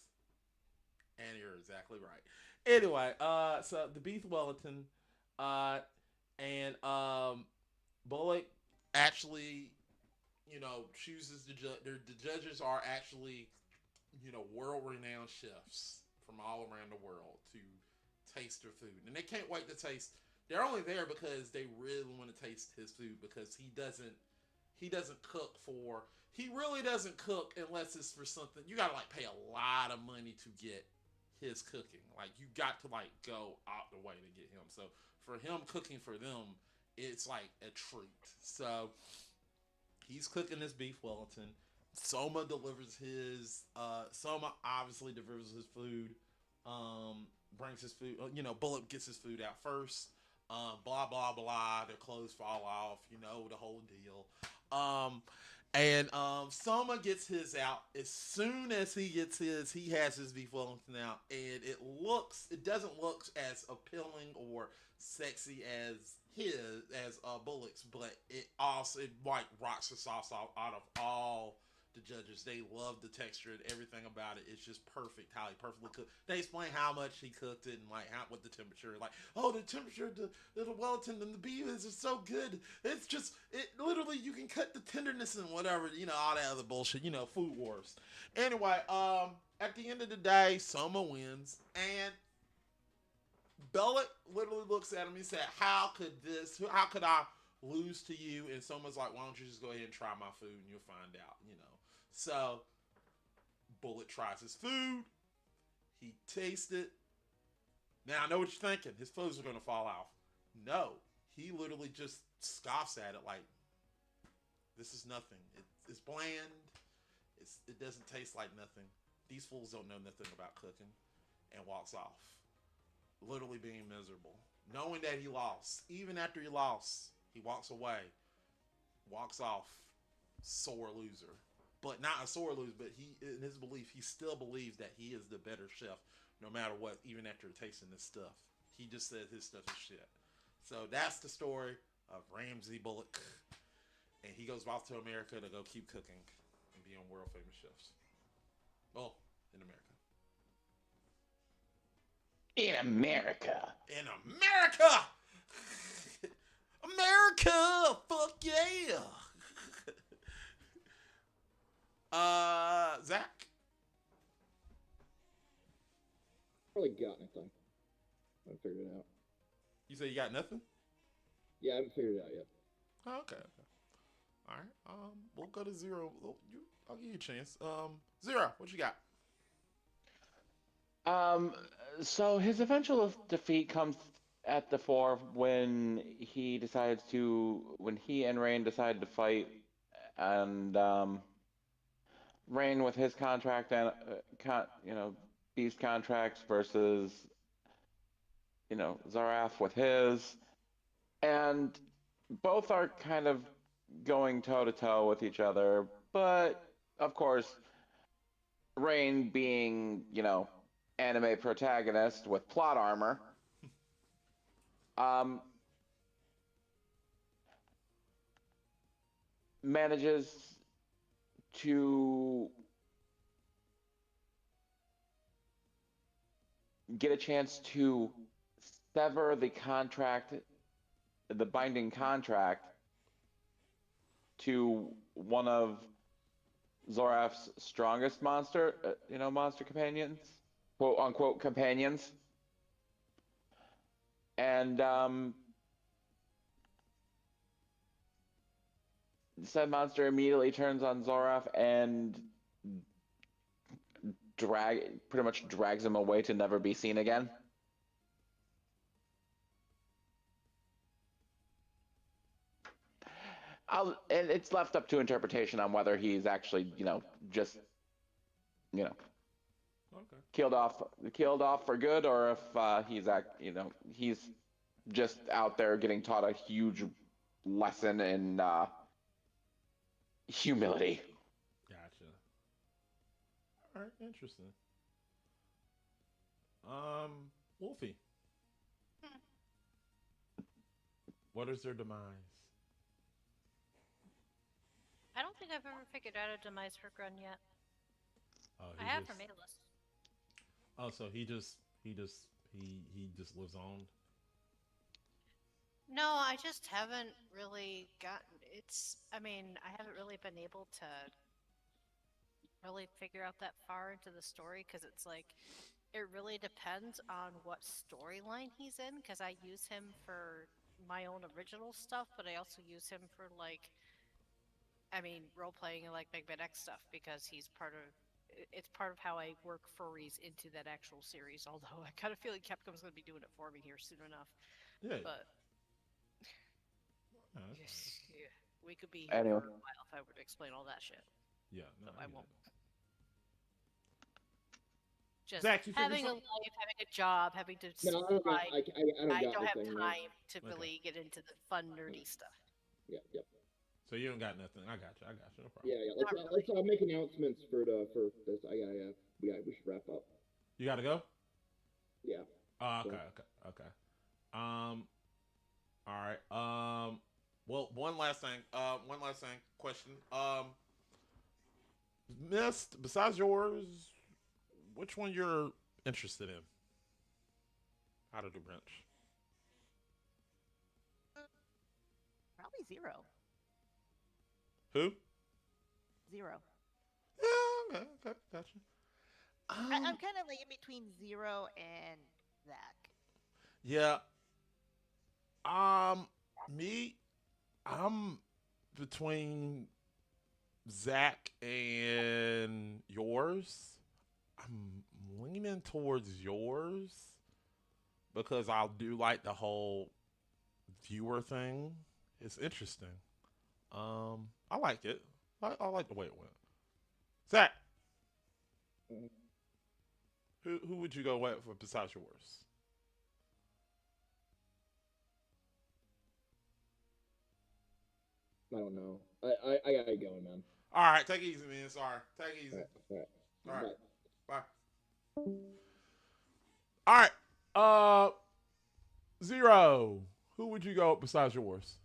and you're exactly right. Anyway, so the beef Wellington, uh, and Bullock actually, chooses the judge. The judges are actually, world-renowned chefs from all around the world to taste their food, and they can't wait to taste. They're only there because they really want to taste his food because he doesn't cook for he really doesn't cook unless it's for something you gotta like pay a lot of money to get his cooking. Like you got to like go out the way to get him. So for him cooking for them, it's like a treat. So he's cooking this beef Wellington. Soma delivers his. Soma obviously delivers his food. Brings his food. Bullock gets his food out first. Blah blah blah. Their clothes fall off. You know the whole deal. Um, and Soma gets his out. As soon as he gets his, he has his V-Wellington out, and it doesn't look as appealing or sexy as his as Bullock's, but it like rocks the sauce out of all the judges. They love the texture and everything about it. It's just perfect how he perfectly cooked. They explain how much he cooked it and like how what the temperature. Like, oh, the temperature of the Wellington and the beef is just so good. It's just it literally you can cut the tenderness and whatever, all that other bullshit. Food wars. Anyway, at the end of the day, Soma wins, and Bellick literally looks at him and said, "How could this? How could I lose to you?" And someone's like, "Why don't you just go ahead and try my food and you'll find out." So Bullet tries his food. He tastes it. Now I know what you're thinking. His clothes are gonna fall off. No, he literally just scoffs at it like, "This is nothing. It's bland. It doesn't taste like nothing. These fools don't know nothing about cooking," and walks off, literally being miserable, knowing that he lost. Even after he lost, he walks away, walks off, sore loser. But not a sore loser, but in his belief, he still believes that he is the better chef, no matter what. Even after tasting this stuff, he just says his stuff is shit. So that's the story of Ramsey Bullock, and he goes off to America to go keep cooking and be on world famous chefs. Well, in America. In America. In America! America! Fuck yeah! Zach? Really got anything. I haven't figured it out. You say you got nothing? Yeah, I haven't figured it out yet. Oh, okay. All right. We'll go to Zero. I'll give you a chance. Zero, what you got? Um, so his eventual defeat comes at the fore when he and Rain decided to fight, and Rain with his contract and Beast contracts versus Zaraf with his, and both are kind of going toe to toe with each other, but of course, Rain being anime protagonist with plot armor, um, manages to get a chance to sever the binding contract to one of Zoraf's strongest monster companions, quote unquote companions, and said monster immediately turns on Zoraf and pretty much drags him away to never be seen again. And it's left up to interpretation on whether he's actually, just, Okay. killed off for good, or if he's just out there getting taught a huge lesson in humility. Gotcha. All right. Interesting. Wolfie, Hmm. what is their demise? I don't think I've ever figured out a demise for Grun yet. Oh, I he have just. for Malus. Oh, so he just lives on. No, I just haven't really gotten. I mean, I haven't really been able to really figure out that far into the story because it's like it really depends on what storyline he's in because I use him for my own original stuff, but I also use him for like I mean role playing and like Big Bad X stuff because it's part of how I work furries into that actual series. Although I kind of feel like Capcom's going to be doing it for me here soon enough, Yeah. but No, that's fine. yes, yeah, we could be here Anyway, for a while if I were to explain all that shit. Yeah. No, So I I get won't. it. Just Zach, you figured having a something? life, having a job, having to No, I don't got. provide. I don't I got don't have anything. No. time to Okay. really get into the fun, nerdy stuff. Yeah, yeah, So you don't got nothing. I got you. I got you. No problem. yeah, yeah. Not Let's really. make announcements for this. We should wrap up. You got to go. Yeah. Oh, So okay. Okay. Okay. Um. All right. Well, one last thing. One last thing. Question. Missed. Besides yours, which one you're interested in out of the bunch? Probably zero. Who? Zero. Yeah. Okay. Okay. Gotcha. I'm kind of like in between zero and Zach. Yeah. Um. Me. I'm between Zach and yours. I'm leaning towards yours because I do like the whole viewer thing. It's interesting. I like it. I like the way it went. Zach, who would you go with for besides yours? I don't know. I gotta go, man. All right, take it easy, man. Sorry, take it All easy. right, all right. All right, Bye. bye. All right, uh, Zero. Who would you go with besides yours?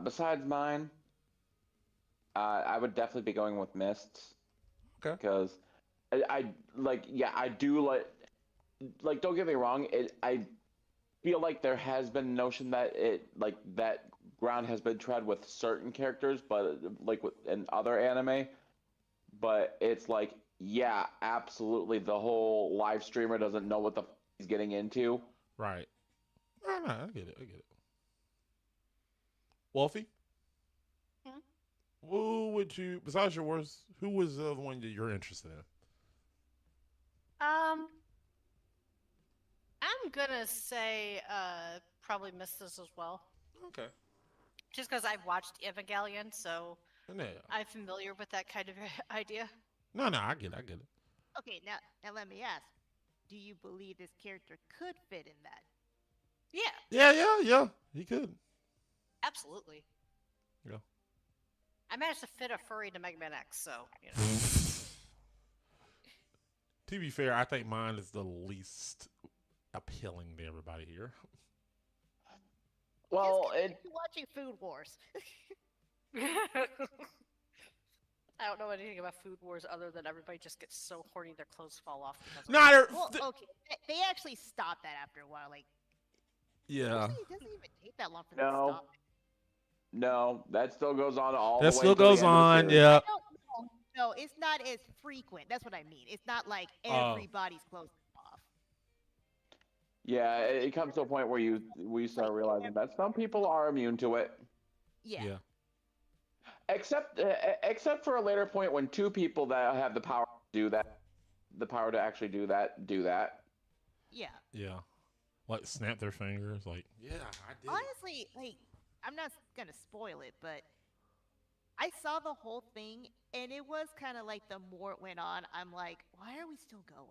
Besides mine, I would definitely be going with Mists Okay. because I like. Yeah, I do like. Don't get me wrong. I feel like there has been notion that that ground has been tread with certain characters, but like in other anime. But it's like, yeah, absolutely. The whole live streamer doesn't know what the he's getting into. Right. No, no, I get it. I get it. Wolfie, Hmm? who would you besides yours? Who was the one that you're interested in? Um, I'm gonna say probably missed this as well, Okay. just because I've watched Evangelion, so No, I'm familiar with that kind of idea. no, no. I get it. I get it. Okay, now let me ask: do you believe this character could fit in that? Yeah, Yeah, yeah, yeah. He could. absolutely. Yeah. I managed to fit a furry to Mega Man X, so you know. To be fair, I think mine is the least appealing to everybody here. Well, Just it continue watching Food Wars. I don't know anything about Food Wars other than everybody just gets so horny their clothes fall off because of it. Not. Well, okay, they actually stopped that after a while. Like, Yeah. actually, it doesn't even take that long for them to no, stop. no, that still goes on all That the way still until the goes end of the on. series. Yeah. No, no, it's not as frequent. That's what I mean. It's not like Oh. everybody's close off. Yeah, it comes to a point where we start realizing that some people are immune to it, Yeah. Yeah. except for a later point when two people that have the power to do that, the power to actually do that. Yeah. Yeah. Like snap their fingers. Like, yeah, I did. Honestly, like, I'm not gonna spoil it, but I saw the whole thing, and it was kind of like the more it went on, I'm like, why are we still going?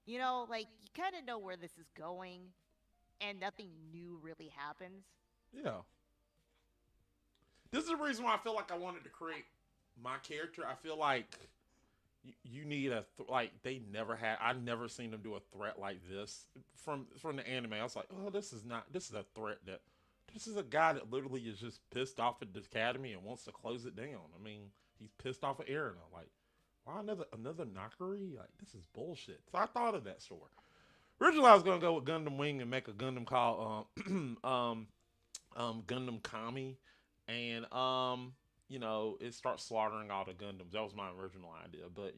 You know, like you kind of know where this is going, and nothing new really happens. Yeah. This is the reason why I feel like I wanted to create my character. I feel like you need like they never had. I never seen them do a threat like this from the anime. I was like, oh, this is not. This is a threat that. This is a guy that literally is just pissed off at the academy and wants to close it down. I mean, he's pissed off at Aaron. I'm like, why another knockery? Like this is bullshit. So I thought of that story. Originally, I was gonna go with Gundam Wing and make a Gundam called Gundam Kami, and it starts slaughtering all the Gundams. That was my original idea, but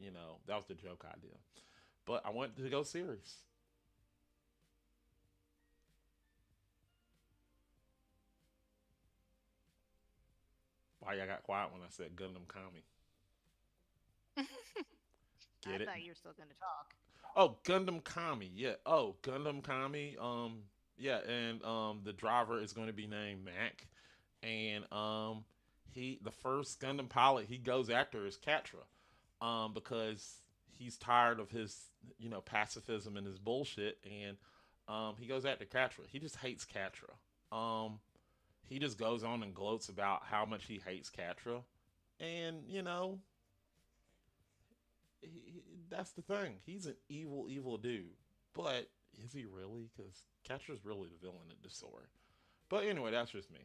that was the joke idea. But I wanted to go serious. Why I got quiet when I said Gundam Kami? I Get it? thought you were still gonna talk. Oh, Gundam Kami. Yeah. Oh, Gundam Kami. Yeah, and the driver is going to be named Mac, and the first Gundam pilot he goes after is Catra. because he's tired of his pacifism and his bullshit, and he goes after Catra. He just hates Catra. He just goes on and gloats about how much he hates Catra, and that's the thing. He's an evil, evil dude. But is he really? Because Catra's really the villain of the story. But anyway, that's just me.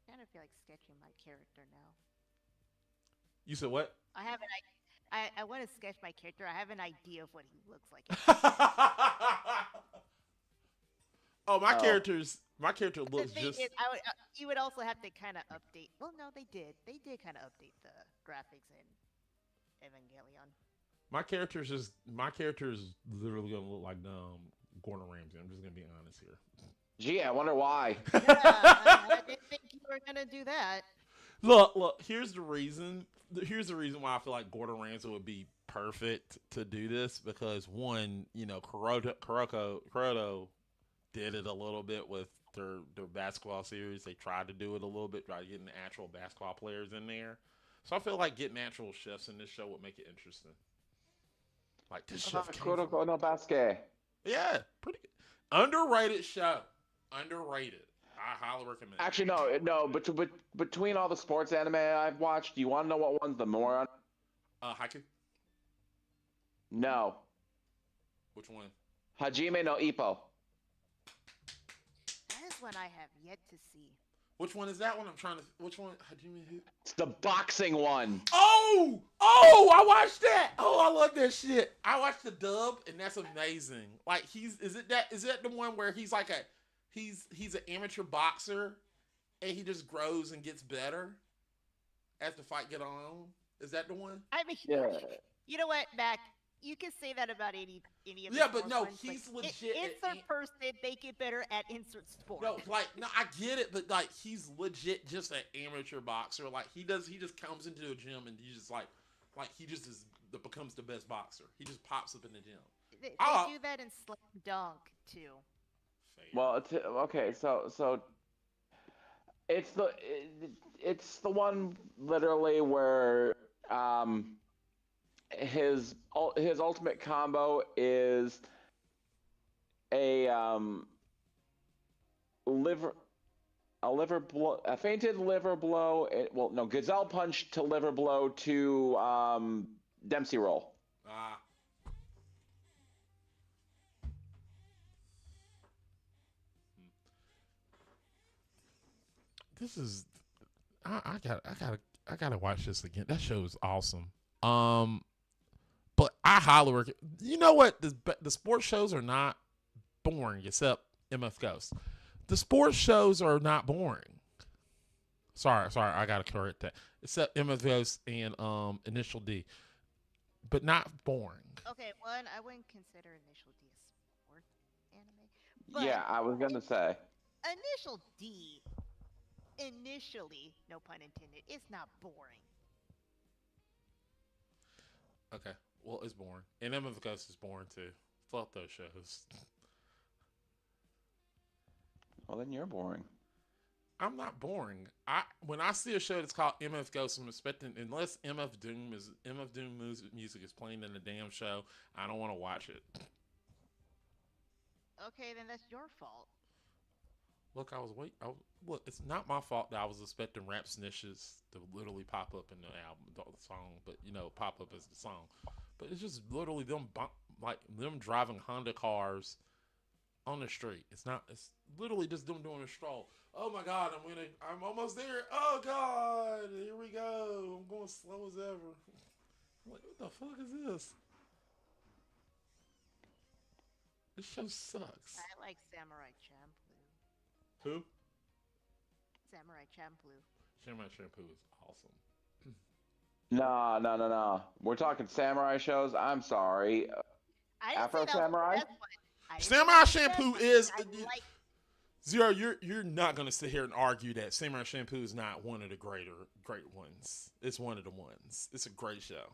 Kind of feel like sketching my character now. You said what? I have an I want to sketch my character. I have an idea of what he looks like in my head. Oh, my Oh. character The looks thing just. is, you would also have to kind of update. Well, no, they did. They did kind of update the graphics in Evangelion. My character is literally gonna look like Gordon Ramsay. I'm just gonna be honest here. Gee, I wonder why. Yeah, I didn't think you were gonna do that. Look. Here's the reason why I feel like Gordon Ramsay would be perfect to do this because one, Kuroto did it a little bit with their basketball series. They tried to do it a little bit, try to get actual basketball players in there. So I feel like getting actual chefs in this show would make it interesting. Like this chef came from, Kuroko no Basket. yeah, pretty good. Underrated show. Underrated. I highly recommend. Actually, no. But between all the sports anime I've watched, do you want to know what one's the more? Haiku. No, Which one? Hajime no Ippo. That is one I have yet to see. Which one is that one? I'm trying to. Which one? Hajime who? It's the boxing one. Oh! I watched that. Oh, I love that shit. I watched the dub, and that's amazing. Like is that the one where he's like he's an amateur boxer, and he just grows and gets better as the fight get on? Is that the one? I mean, Yeah. you know what, Mac? You can say that about any of the Yeah, but sports no, ones, he's but legit at insert an- person, make it better at insert sport. No, I get it, but like he's legit just an amateur boxer. Like he just comes into a gym and he just like he just becomes the best boxer. He just pops up in the gym. They Ah. do that in Slam Dunk too. Fair. Well, okay. So it's the one literally where his ultimate combo is a liver a fainted liver blow. Well, no, gazelle punch to liver blow to Dempsey roll. Ah. This is I gotta watch this again. That show is awesome. But I highly recommend. You know what? The sports shows are not boring, except MF Ghost. The sports shows are not boring. Sorry, I gotta correct that. Except MF Ghost and Initial D, but not boring. Okay, one I wouldn't consider Initial D a sport anime, but Yeah, I was gonna say. Initial D, initially, no pun intended, it's not boring. Okay, well it's boring, and MF Ghost is boring too. Fuck those shows. Well, then you're boring. I'm not boring. When I see a show that's called MF Ghost, I'm expecting unless MF Doom music is playing in the damn show, I don't want to watch it. Okay, then that's your fault. Look, look, it's not my fault that I was expecting rap snitches to literally pop up in the album, the song, but pop up as the song. But it's just literally them them driving Honda cars on the street. It's literally just them doing a stroll. Oh my God, I'm almost there. Oh God, here we go. I'm going slow as ever. I'm like, what the fuck is this? This show sucks. I like Samurai Champloo. Who? Samurai Champloo. Samurai Shampoo is awesome. No. We're talking samurai shows. I'm sorry. I didn't Afro say that was Samurai? the best one. I didn't say Samurai that was the Shampoo best is one. I like Zero. You're not gonna sit here and argue that Samurai Shampoo is not one of the great ones. It's one of the ones. It's a great show.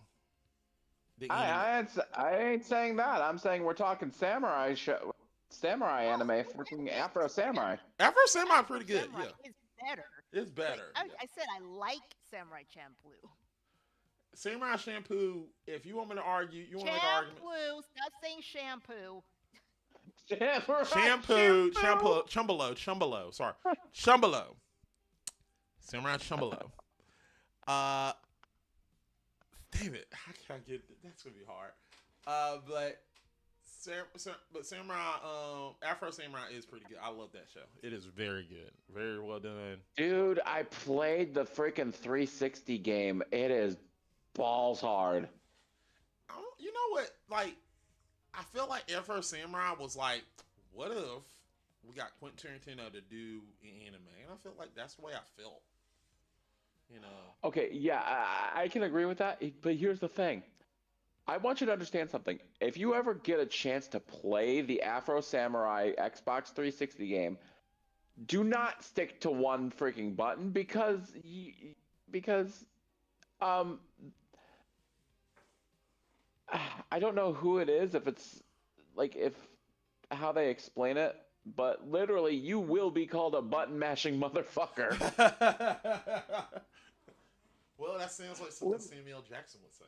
The anime- I ain't saying that. I'm saying we're talking samurai show. samurai Oh, anime, freaking Afro Samurai. Afro Samurai Afro pretty good. Samurai Yeah, is better. it's But better. Yeah. I said I like Samurai Champloo. Samurai Shampoo. If you want me to argue, you want to make an argument. Champloo, stop saying shampoo. Samurai Shampoo, shampoo. Chumbalo. Sorry, Chumbalo. Samurai Chumbalo. Uh, damn it, how can I get? That's gonna be hard. But Samurai, Afro Samurai is pretty good. I love that show. It is very good, very well done. Dude, I played the freaking 360 game. It is balls hard. You know what? Like, I feel like Afro Samurai was like, what if we got Quentin Tarantino to do anime? And I feel like that's the way I felt. You know. Okay, yeah, I can agree with that. But here's the thing. I want you to understand something. If you ever get a chance to play the Afro Samurai Xbox 360 game, do not stick to one freaking button because um I don't know who it is, if it's like if how they explain it, but literally you will be called a button mashing motherfucker. Well, that sounds like something Samuel Jackson would say.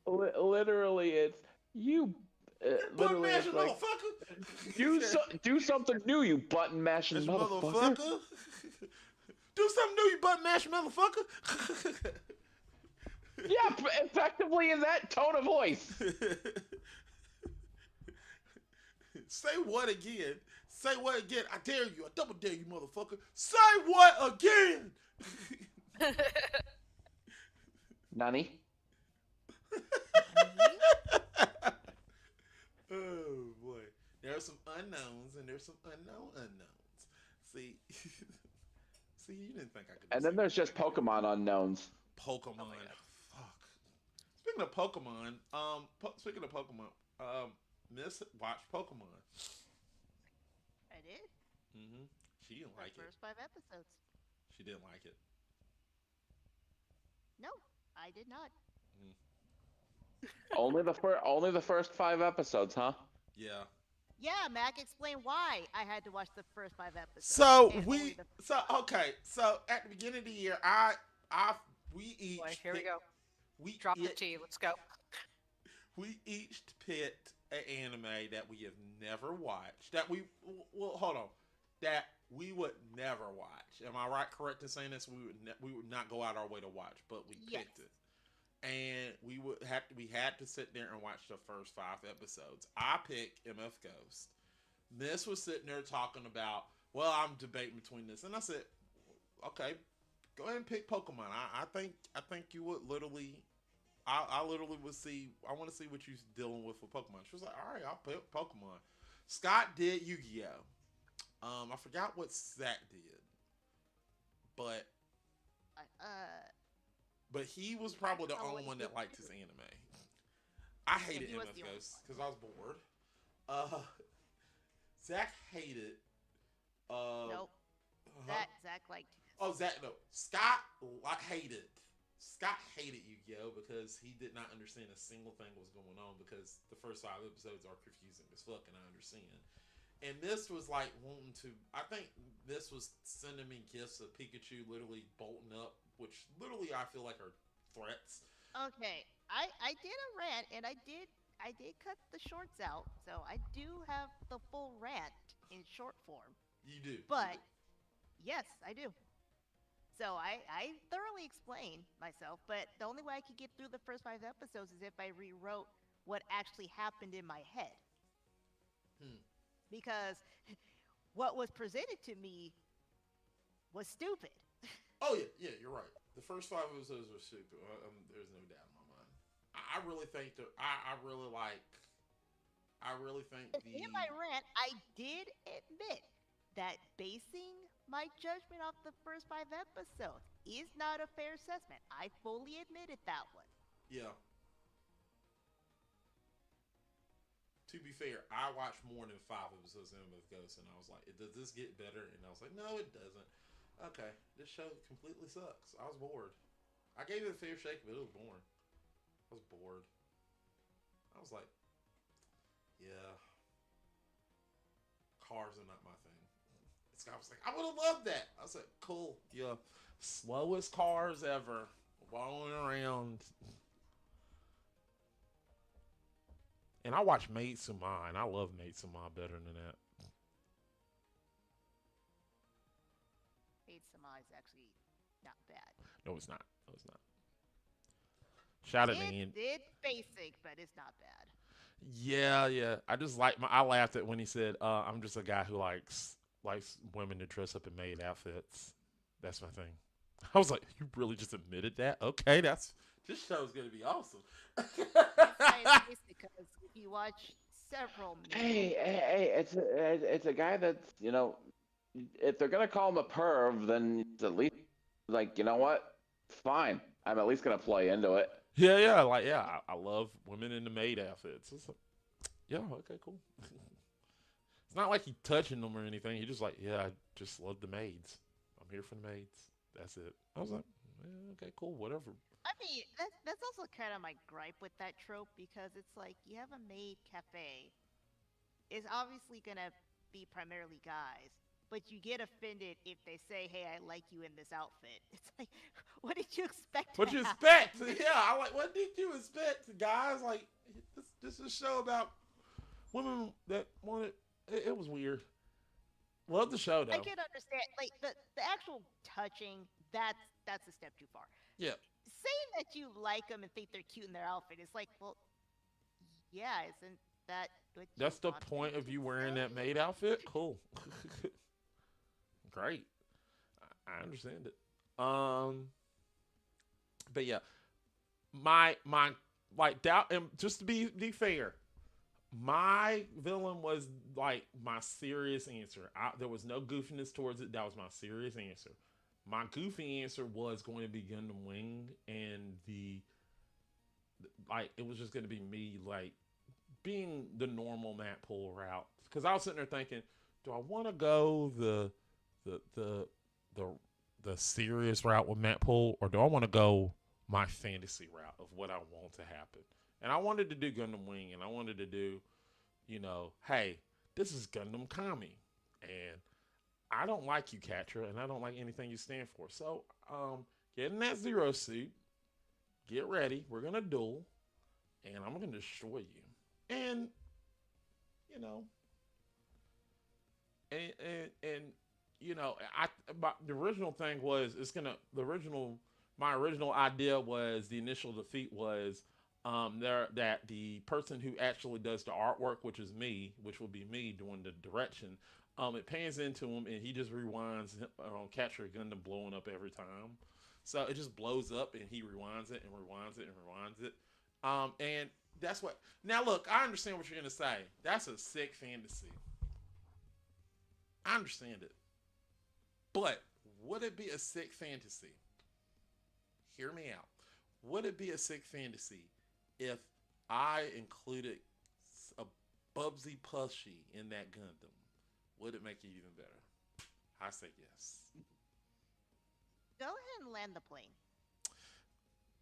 Literally, it's you. Button Literally, mashing it's like motherfucker. do something new, you button mashing This motherfucker. motherfucker. Do something new, you button mashing motherfucker. Yeah, effectively in that tone of voice. Say what again? Say what again? I dare you. I double dare you, motherfucker. Say what again? Nani? Oh boy, there are some unknowns and there's some unknowns. See, see, you didn't think I could. And then there's just Pokemon unknowns. Pokemon. Oh, fuck. Speaking of Pokemon, Miss watched Pokemon. I did. She didn't like The it. first 5 episodes. She didn't like it. No, I did not. Only the first 5 episodes, huh? Yeah. Yeah, Mac, explain why I had to watch the first 5 episodes. So and only the first so five. okay, so at the beginning of the year, we each Boy, here we go. We Drop the it- T. Let's go. we each picked an anime that we have never watched. Hold on, that we would never watch. Am I correct in saying this? We would not go out our way to watch, but we Yes. picked it, and we had to sit there and watch the first 5 episodes. I picked MF Ghost. Miss was sitting there talking about, well, I'm debating between this, and I said, okay, go ahead and pick Pokemon. I think you would literally. I literally would see. I want to see what you're dealing with Pokemon. She was like, all right, I'll pick Pokemon. Scott did Yu-Gi-Oh. I forgot what Zach did, but he was probably the Oh, only what one he that did liked too. his anime. I hated he was MF the only Ghost because I was bored. Zach hated. Nope. uh-huh. Zach liked it. Oh, Zach, no. Scott hated. Scott hated Yu-Gi-Oh! Because he did not understand a single thing was going on because the first 5 episodes are confusing as fuck, and I understand. And this was like wanting to. I think this was sending me gifts of Pikachu literally bolting up, which literally I feel like are threats. Okay, I did a rant, and I did cut the shorts out, so I do have the full rant in short form. You do. But yes, I do. So I thoroughly explained myself, but the only way I could get through the first 5 episodes is if I rewrote what actually happened in my head. Because what was presented to me was stupid. Oh yeah, you're right. The first 5 episodes were stupid. There's no doubt in my mind. I really think that I really like. I really think In my rant, I did admit that basing my judgment off the first 5 episodes is not a fair assessment. I fully admitted that one. Yeah. To be fair, I watched more than 5 episodes of MF Ghost, and I was like, "Does this get better?" And I was like, "No, it doesn't." Okay, this show completely sucks. I was bored. I gave it a fair shake, but it was boring. I was bored. I was like, "Yeah." Cars are not my thing. This guy was like, I would have loved that. I was like, cool. Yeah. Slowest cars ever. Rolling around. And I watch Maid Suma, and I love Maid Suma better than that. Maid Sama is actually not bad. No, it's not. No, it's not. Shout out to Ian. It's basic, but it's not bad. Yeah, yeah. I just like I laughed at when he said, "I'm just a guy who likes women to dress up in maid outfits." That's my thing. I was like, "You really just admitted that? Okay, that's this show's gonna be awesome." That's why it's basic because if you watch several Hey, maid, hey, hey, it's a guy that's, if they're gonna call him a perv, then it's at least like, you know what? Fine. I'm at least gonna play into it. Yeah, yeah, like yeah. I love women in the maid outfits. It's like, yeah, okay, cool. It's not like he touching them or anything. He just like, yeah, I just love the maids. I'm here for the maids. That's it. I was like, yeah, okay, cool, whatever. I mean, that's also kind of my gripe with that trope because it's like you have a maid cafe. It's obviously gonna be primarily guys, but you get offended if they say, "Hey, I like you in this outfit." It's like, what did you expect to What you happen? expect? Yeah, I like. What did you expect, guys? Like, this is a show about women that wanted. It was weird. Love the show I though. can understand, like the actual touching. That's a step too far. Yeah, Saying that you like them and think they're cute in their outfit is like, well, yeah, isn't that what you that's the wanted point of to you wearing that say? maid outfit. Cool, great. I understand it. But yeah, my like doubt. And just to be fair, my villain was like my serious answer. There was no goofiness towards it. That was my serious answer. My goofy answer was going to be Gundam Wing, and the like it was just going to be me like being the normal Matt Pool route because I was sitting there thinking, do I want to go the the the the serious route with Matt Pool, or do I want to go my fantasy route of what I want to happen? And I wanted to do Gundam Wing, and I wanted to do, hey, this is Gundam Kami, and I don't like you, Catra, and I don't like anything you stand for. So, get in that zero suit, get ready. We're gonna duel, and I'm gonna destroy you. And you know, and I the original thing was it's gonna the original my original idea was the initial defeat was there that the person who actually does the artwork, which is me, which will be me doing the direction, it pans into him and he just rewinds Capture Gundam blowing up every time. So it just blows up and he rewinds it and rewinds it and rewinds it. And that's what. Now look, I understand what you're gonna say. That's a sick fantasy. I understand it. But would it be a sick fantasy? Hear me out. Would it be a sick fantasy if I included a Bubsy plushie in that Gundam? Would it make it even better? I say yes. Go ahead and land the plane.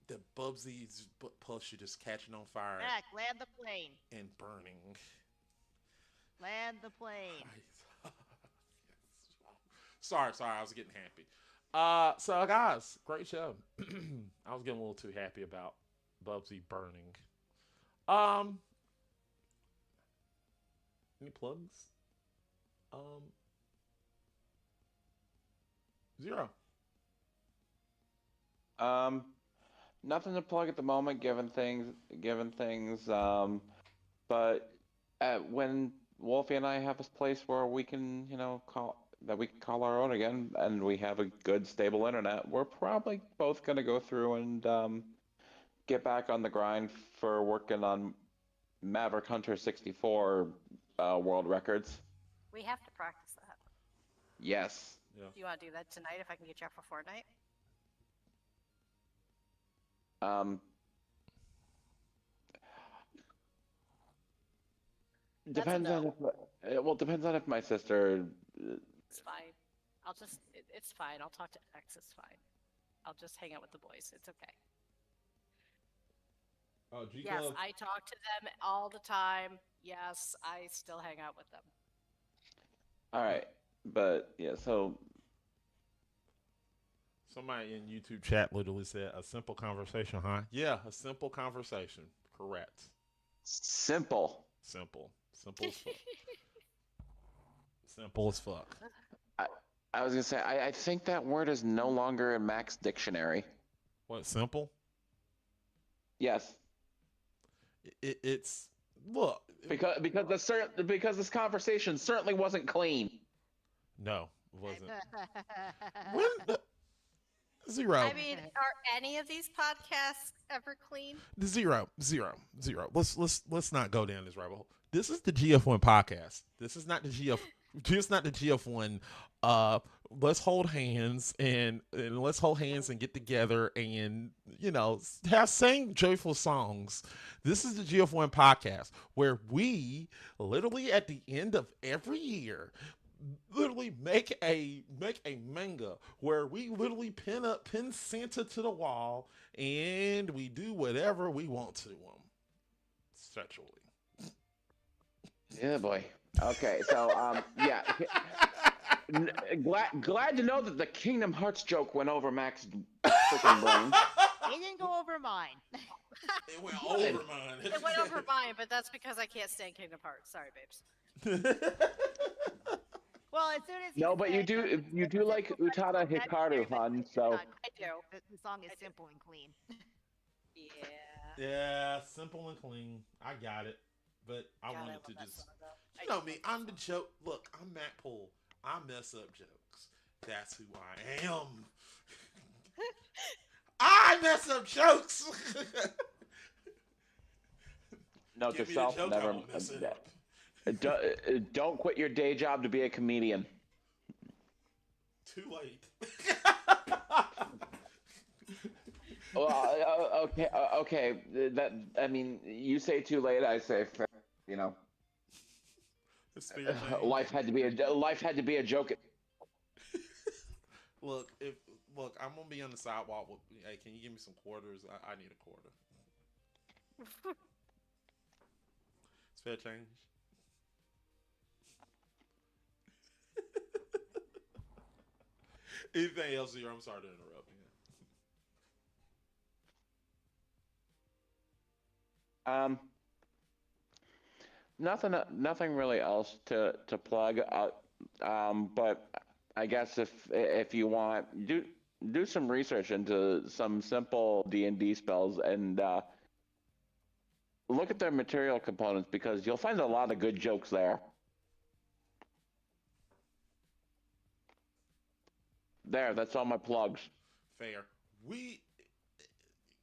The Bubsy's plushie just catching on fire Back, land the plane. and burning. Land the plane. Sorry, I was getting happy. So guys, great show. I was getting a little too happy about Bubsy burning. Um, any plugs? Um, zero. Um, Nothing to plug at the moment, given things. But when Wolfie and I have a place where we can, we can call our own again, and we have a good stable internet, we're probably both gonna go through and get back on the grind for working on Maverick Hunter 64 world records. We have to practice that. Yes. Yeah. Do you want to do that tonight if I can get you up for Fortnite? Um, That's a depends on no. depends on if my sister. It's fine. It's fine. I'll talk to X. It's fine. I'll just hang out with the boys. It's okay. Oh, G Yes, Club. I talk to them all the time. Yes, I still hang out with them. All right, but yeah, so Somebody in YouTube chat literally said a simple conversation, huh? Yeah, a simple conversation. Correct. simple. Simple. Simple as fuck. Simple as fuck. I, I was gonna say I think that word is no longer in Mac's dictionary. What, simple? Yes, It's look. because this conversation certainly wasn't clean. No, it wasn't. When the, I zero, mean, are any of these podcasts ever clean? zero, zero, zero. Let's not go down this rabbit hole. This is the GF1 podcast. This is not the GF. Just not the GF1. Uh, let's hold hands and let's hold hands and get together and have sing joyful songs. This is the GF1 podcast where we literally at the end of every year literally make a manga where we literally pin Santa to the wall and we do whatever we want to him sexually. Yeah, boy. Okay, so yeah, glad to know that the Kingdom Hearts joke went over Mac's freaking brain. It didn't go over mine. It went over mine. It went over mine, but that's because I can't stand Kingdom Hearts. Sorry, babes. Well, as soon as No, but said, you do like simple Utada that's Hikaru, hun. So I do. the song is simple and clean. Yeah. Yeah, simple and clean. I got it. But I God, wanted love to that just, song, though. you know me, I'm the joke. Look, I'm Matt Poole. I mess up jokes. That's who I am. I mess up jokes. note to Give me a self: joke, I never. won't mess it up. Don't quit your day job to be a comedian. Too late. Well, okay, okay. That I mean, you say too late. I say, fair, you know, It's fair game. life had to be a joke. Look, if look, I'm gonna be on the sidewalk. With, hey, can you give me some quarters? I need a quarter. It's fair change. Anything else here? I'm sorry to interrupt you. Um, nothing really else to plug. But I guess if you want, do some research into some simple D&D spells and look at their material components because you'll find a lot of good jokes there. There, that's all my plugs. Fair. We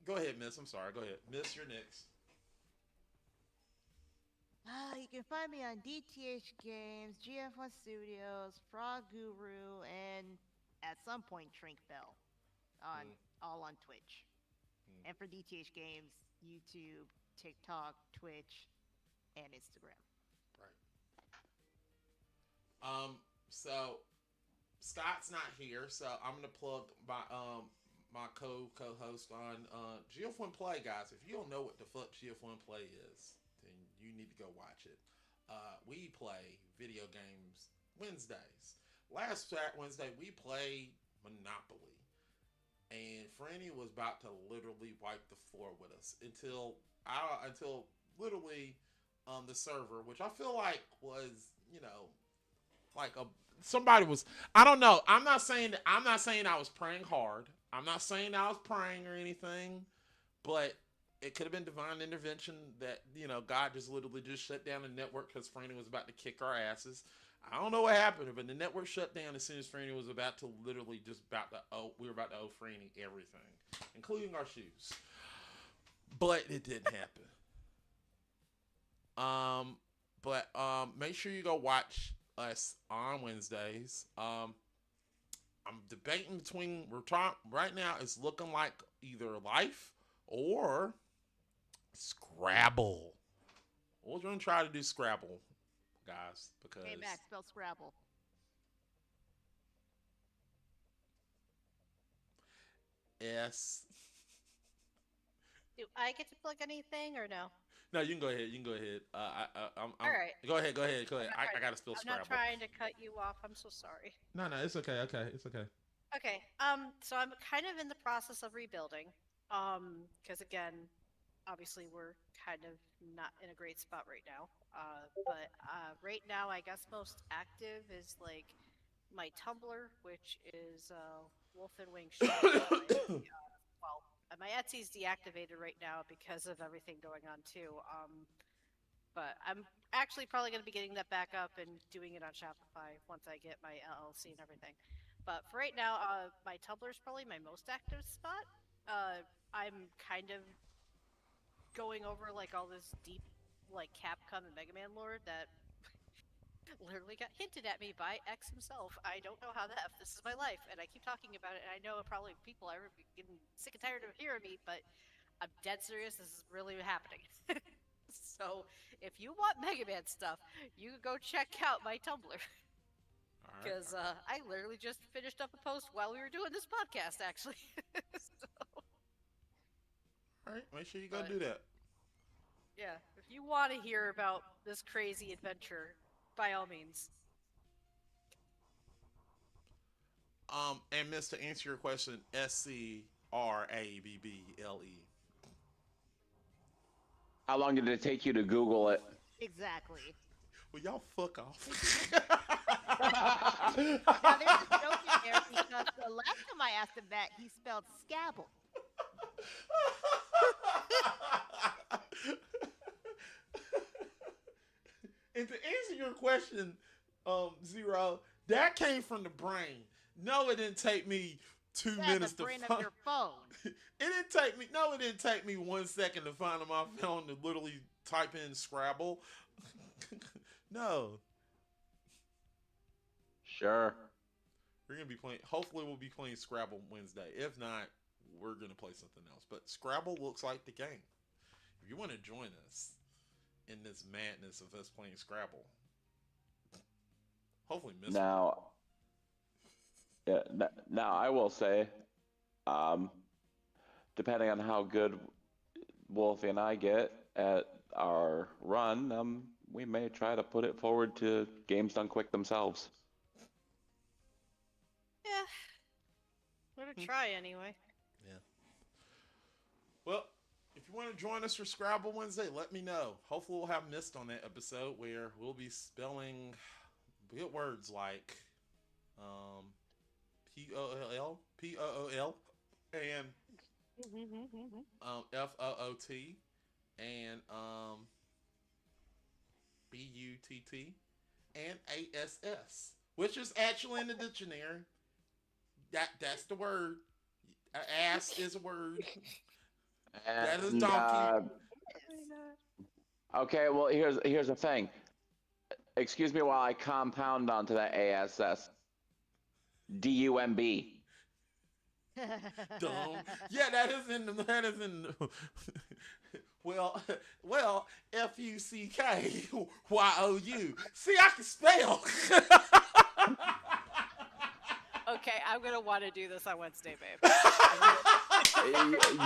go ahead, Miss. I'm sorry. Go ahead, Miss. You're next. You can find me on DTH Games, GF1 Studios, Frog Guru, and at some point Trink Bell on Mm, all on Twitch. mm, And for DTH Games, YouTube, TikTok, Twitch, and Instagram. right. So Scott's not here, so I'm gonna plug my co-host on GF1 Play, guys. If you don't know what the fuck GF1 Play is, then you need to go watch it. We play video games Wednesdays. Last Wednesday we played Monopoly, and Franny was about to literally wipe the floor with us until literally the server, which I feel like was like a somebody was. I don't know. I'm not saying I was praying hard. I'm not saying I was praying or anything, but it could have been divine intervention that God just literally just shut down the network because Franny was about to kick our asses. I don't know what happened, but the network shut down as soon as Franny was about to literally just about to we were about to owe Franny everything, including our shoes. But it didn't happen. But make sure you go watch us on Wednesdays. I'm debating between we're talking right now. It's looking like either Life or Scrabble. We're gonna try to do Scrabble, guys, because Hey, Max, spell Scrabble. S. Do I get to plug anything or no? No, you can go ahead. You can go ahead. All right. Go ahead. Go ahead. Go I'm ahead. not I trying. gotta spill I'm not Scrabble. trying to cut you off. I'm so sorry. No, no, it's okay. Okay, it's okay. Okay. So I'm kind of in the process of rebuilding. Because again, obviously we're kind of not in a great spot right now. But right now, I guess most active is like my Tumblr, which is Wolf and Wing Shop. Well, my Etsy's deactivated right now because of everything going on too. But I'm actually probably going to be getting that back up and doing it on Shopify once I get my LLC and everything. But for right now, my Tumblr is probably my most active spot. I'm kind of going over like all this deep, like Capcom and Mega Man lore that literally got hinted at me by X himself. I don't know how the F this is my life, and I keep talking about it, and I know probably people are getting sick and tired of hearing me, but I'm dead serious. This is really happening. So if you want Mega Man stuff, you can go check out my Tumblr All right. because I literally just finished up a post while we were doing this podcast, actually. So, All right. Make sure you go but do that. yeah, if you want to hear about this crazy adventure, by all means. And Miss, to answer your question, Scrabble. How long did it take you to Google it? Exactly. Well, y'all fuck off. Now there's a joke in there because the last time I asked him that, he spelled scabble. And to answer your question, Zero, that came from the brain. No, it didn't take me two That's the minutes to brain of find. your phone. It didn't take me. No, it didn't take me 1 second to find on my phone to literally type in Scrabble. No, Sure. we're gonna be playing. Hopefully, we'll be playing Scrabble Wednesday. If not, we're gonna play something else. But Scrabble looks like the game. If you want to join us in this madness of us playing Scrabble, hopefully, Miss will be. Now, yeah. Now I will say, um, depending on how good Wolfie and I get at our run, we may try to put it forward to Games Done Quick themselves. Yeah, we're gonna try anyway. Yeah. Well, if you want to join us for Scrabble Wednesday, let me know. Hopefully, we'll have Mist on that episode where we'll be spelling good words like um, Poll, and Foot, and Butt, and Ass, which is actually in the dictionary. That's the word. Ass is a word. That is And donkey. okay, well here's the thing. Excuse me while I compound onto that ASS. DUMB. Dumb. Yeah, that is in. That is in. Well, FUCKYOU. See, I can spell. Okay, I'm gonna want to do this on Wednesday, babe.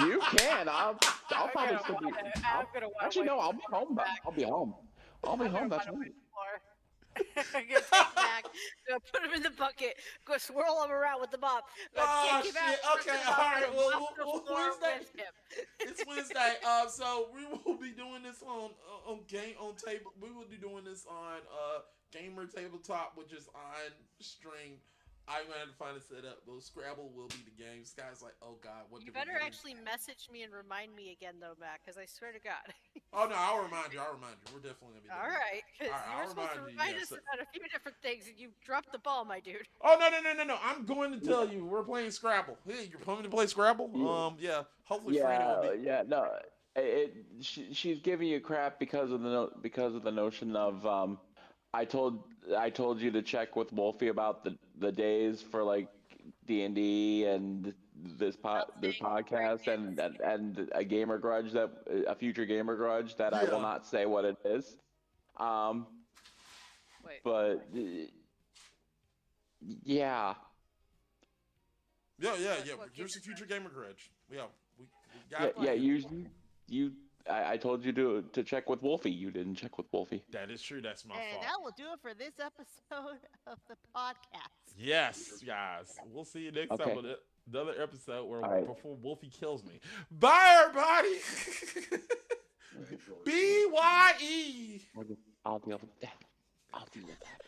You can. I'll I'm probably gonna still be. want to. I'm gonna want to Actually, wipe no. I'll the be floor home. back. I'll be home. I'll be I'm gonna home. That's want to right. wipe the floor. I'm gonna take back. Gonna put them in the bucket. Go swirl them around with the mop. Gonna Oh take him out. shit! Put Okay, the all mop, right. and Well, mop the floor Wednesday. with him. It's Wednesday. So we will be doing this on game on table. We will be doing this on gamer tabletop, which is on stream. I'm gonna have to find a setup. But Scrabble will be the game. Sky's like, oh god, what You did we better get in? actually message me and remind me again, though, Matt, because I swear to God. Oh no, I'll remind you. I'll remind you. We're definitely gonna be doing All that. right, because All right, you I'll were supposed to remind you. remind Yes. us about a few different things, and you dropped the ball, my dude. Oh no! I'm going to tell you. We're playing Scrabble. Hey, you're coming to play Scrabble? Yeah. Yeah. Hopefully, Franny will be. Yeah. No. She's giving you crap because of the notion of I told you to check with Wolfie about the days for like D&D and this Nothing podcast pregnant. and a future gamer grudge that I will Yeah. not say what it is. Um, Wait. but yeah. Yeah. What There's a gamer future grudge? gamer grudge. We Yeah, got yeah, it. you I told you to check with Wolfie. You didn't check with Wolfie. That is true. That's my And fault. that will do it for this episode of the podcast. Yes, guys. We'll see you next Okay. time with another episode where All right. before Wolfie kills me. Bye, everybody. BYE. I'll deal with that. I'll deal with that.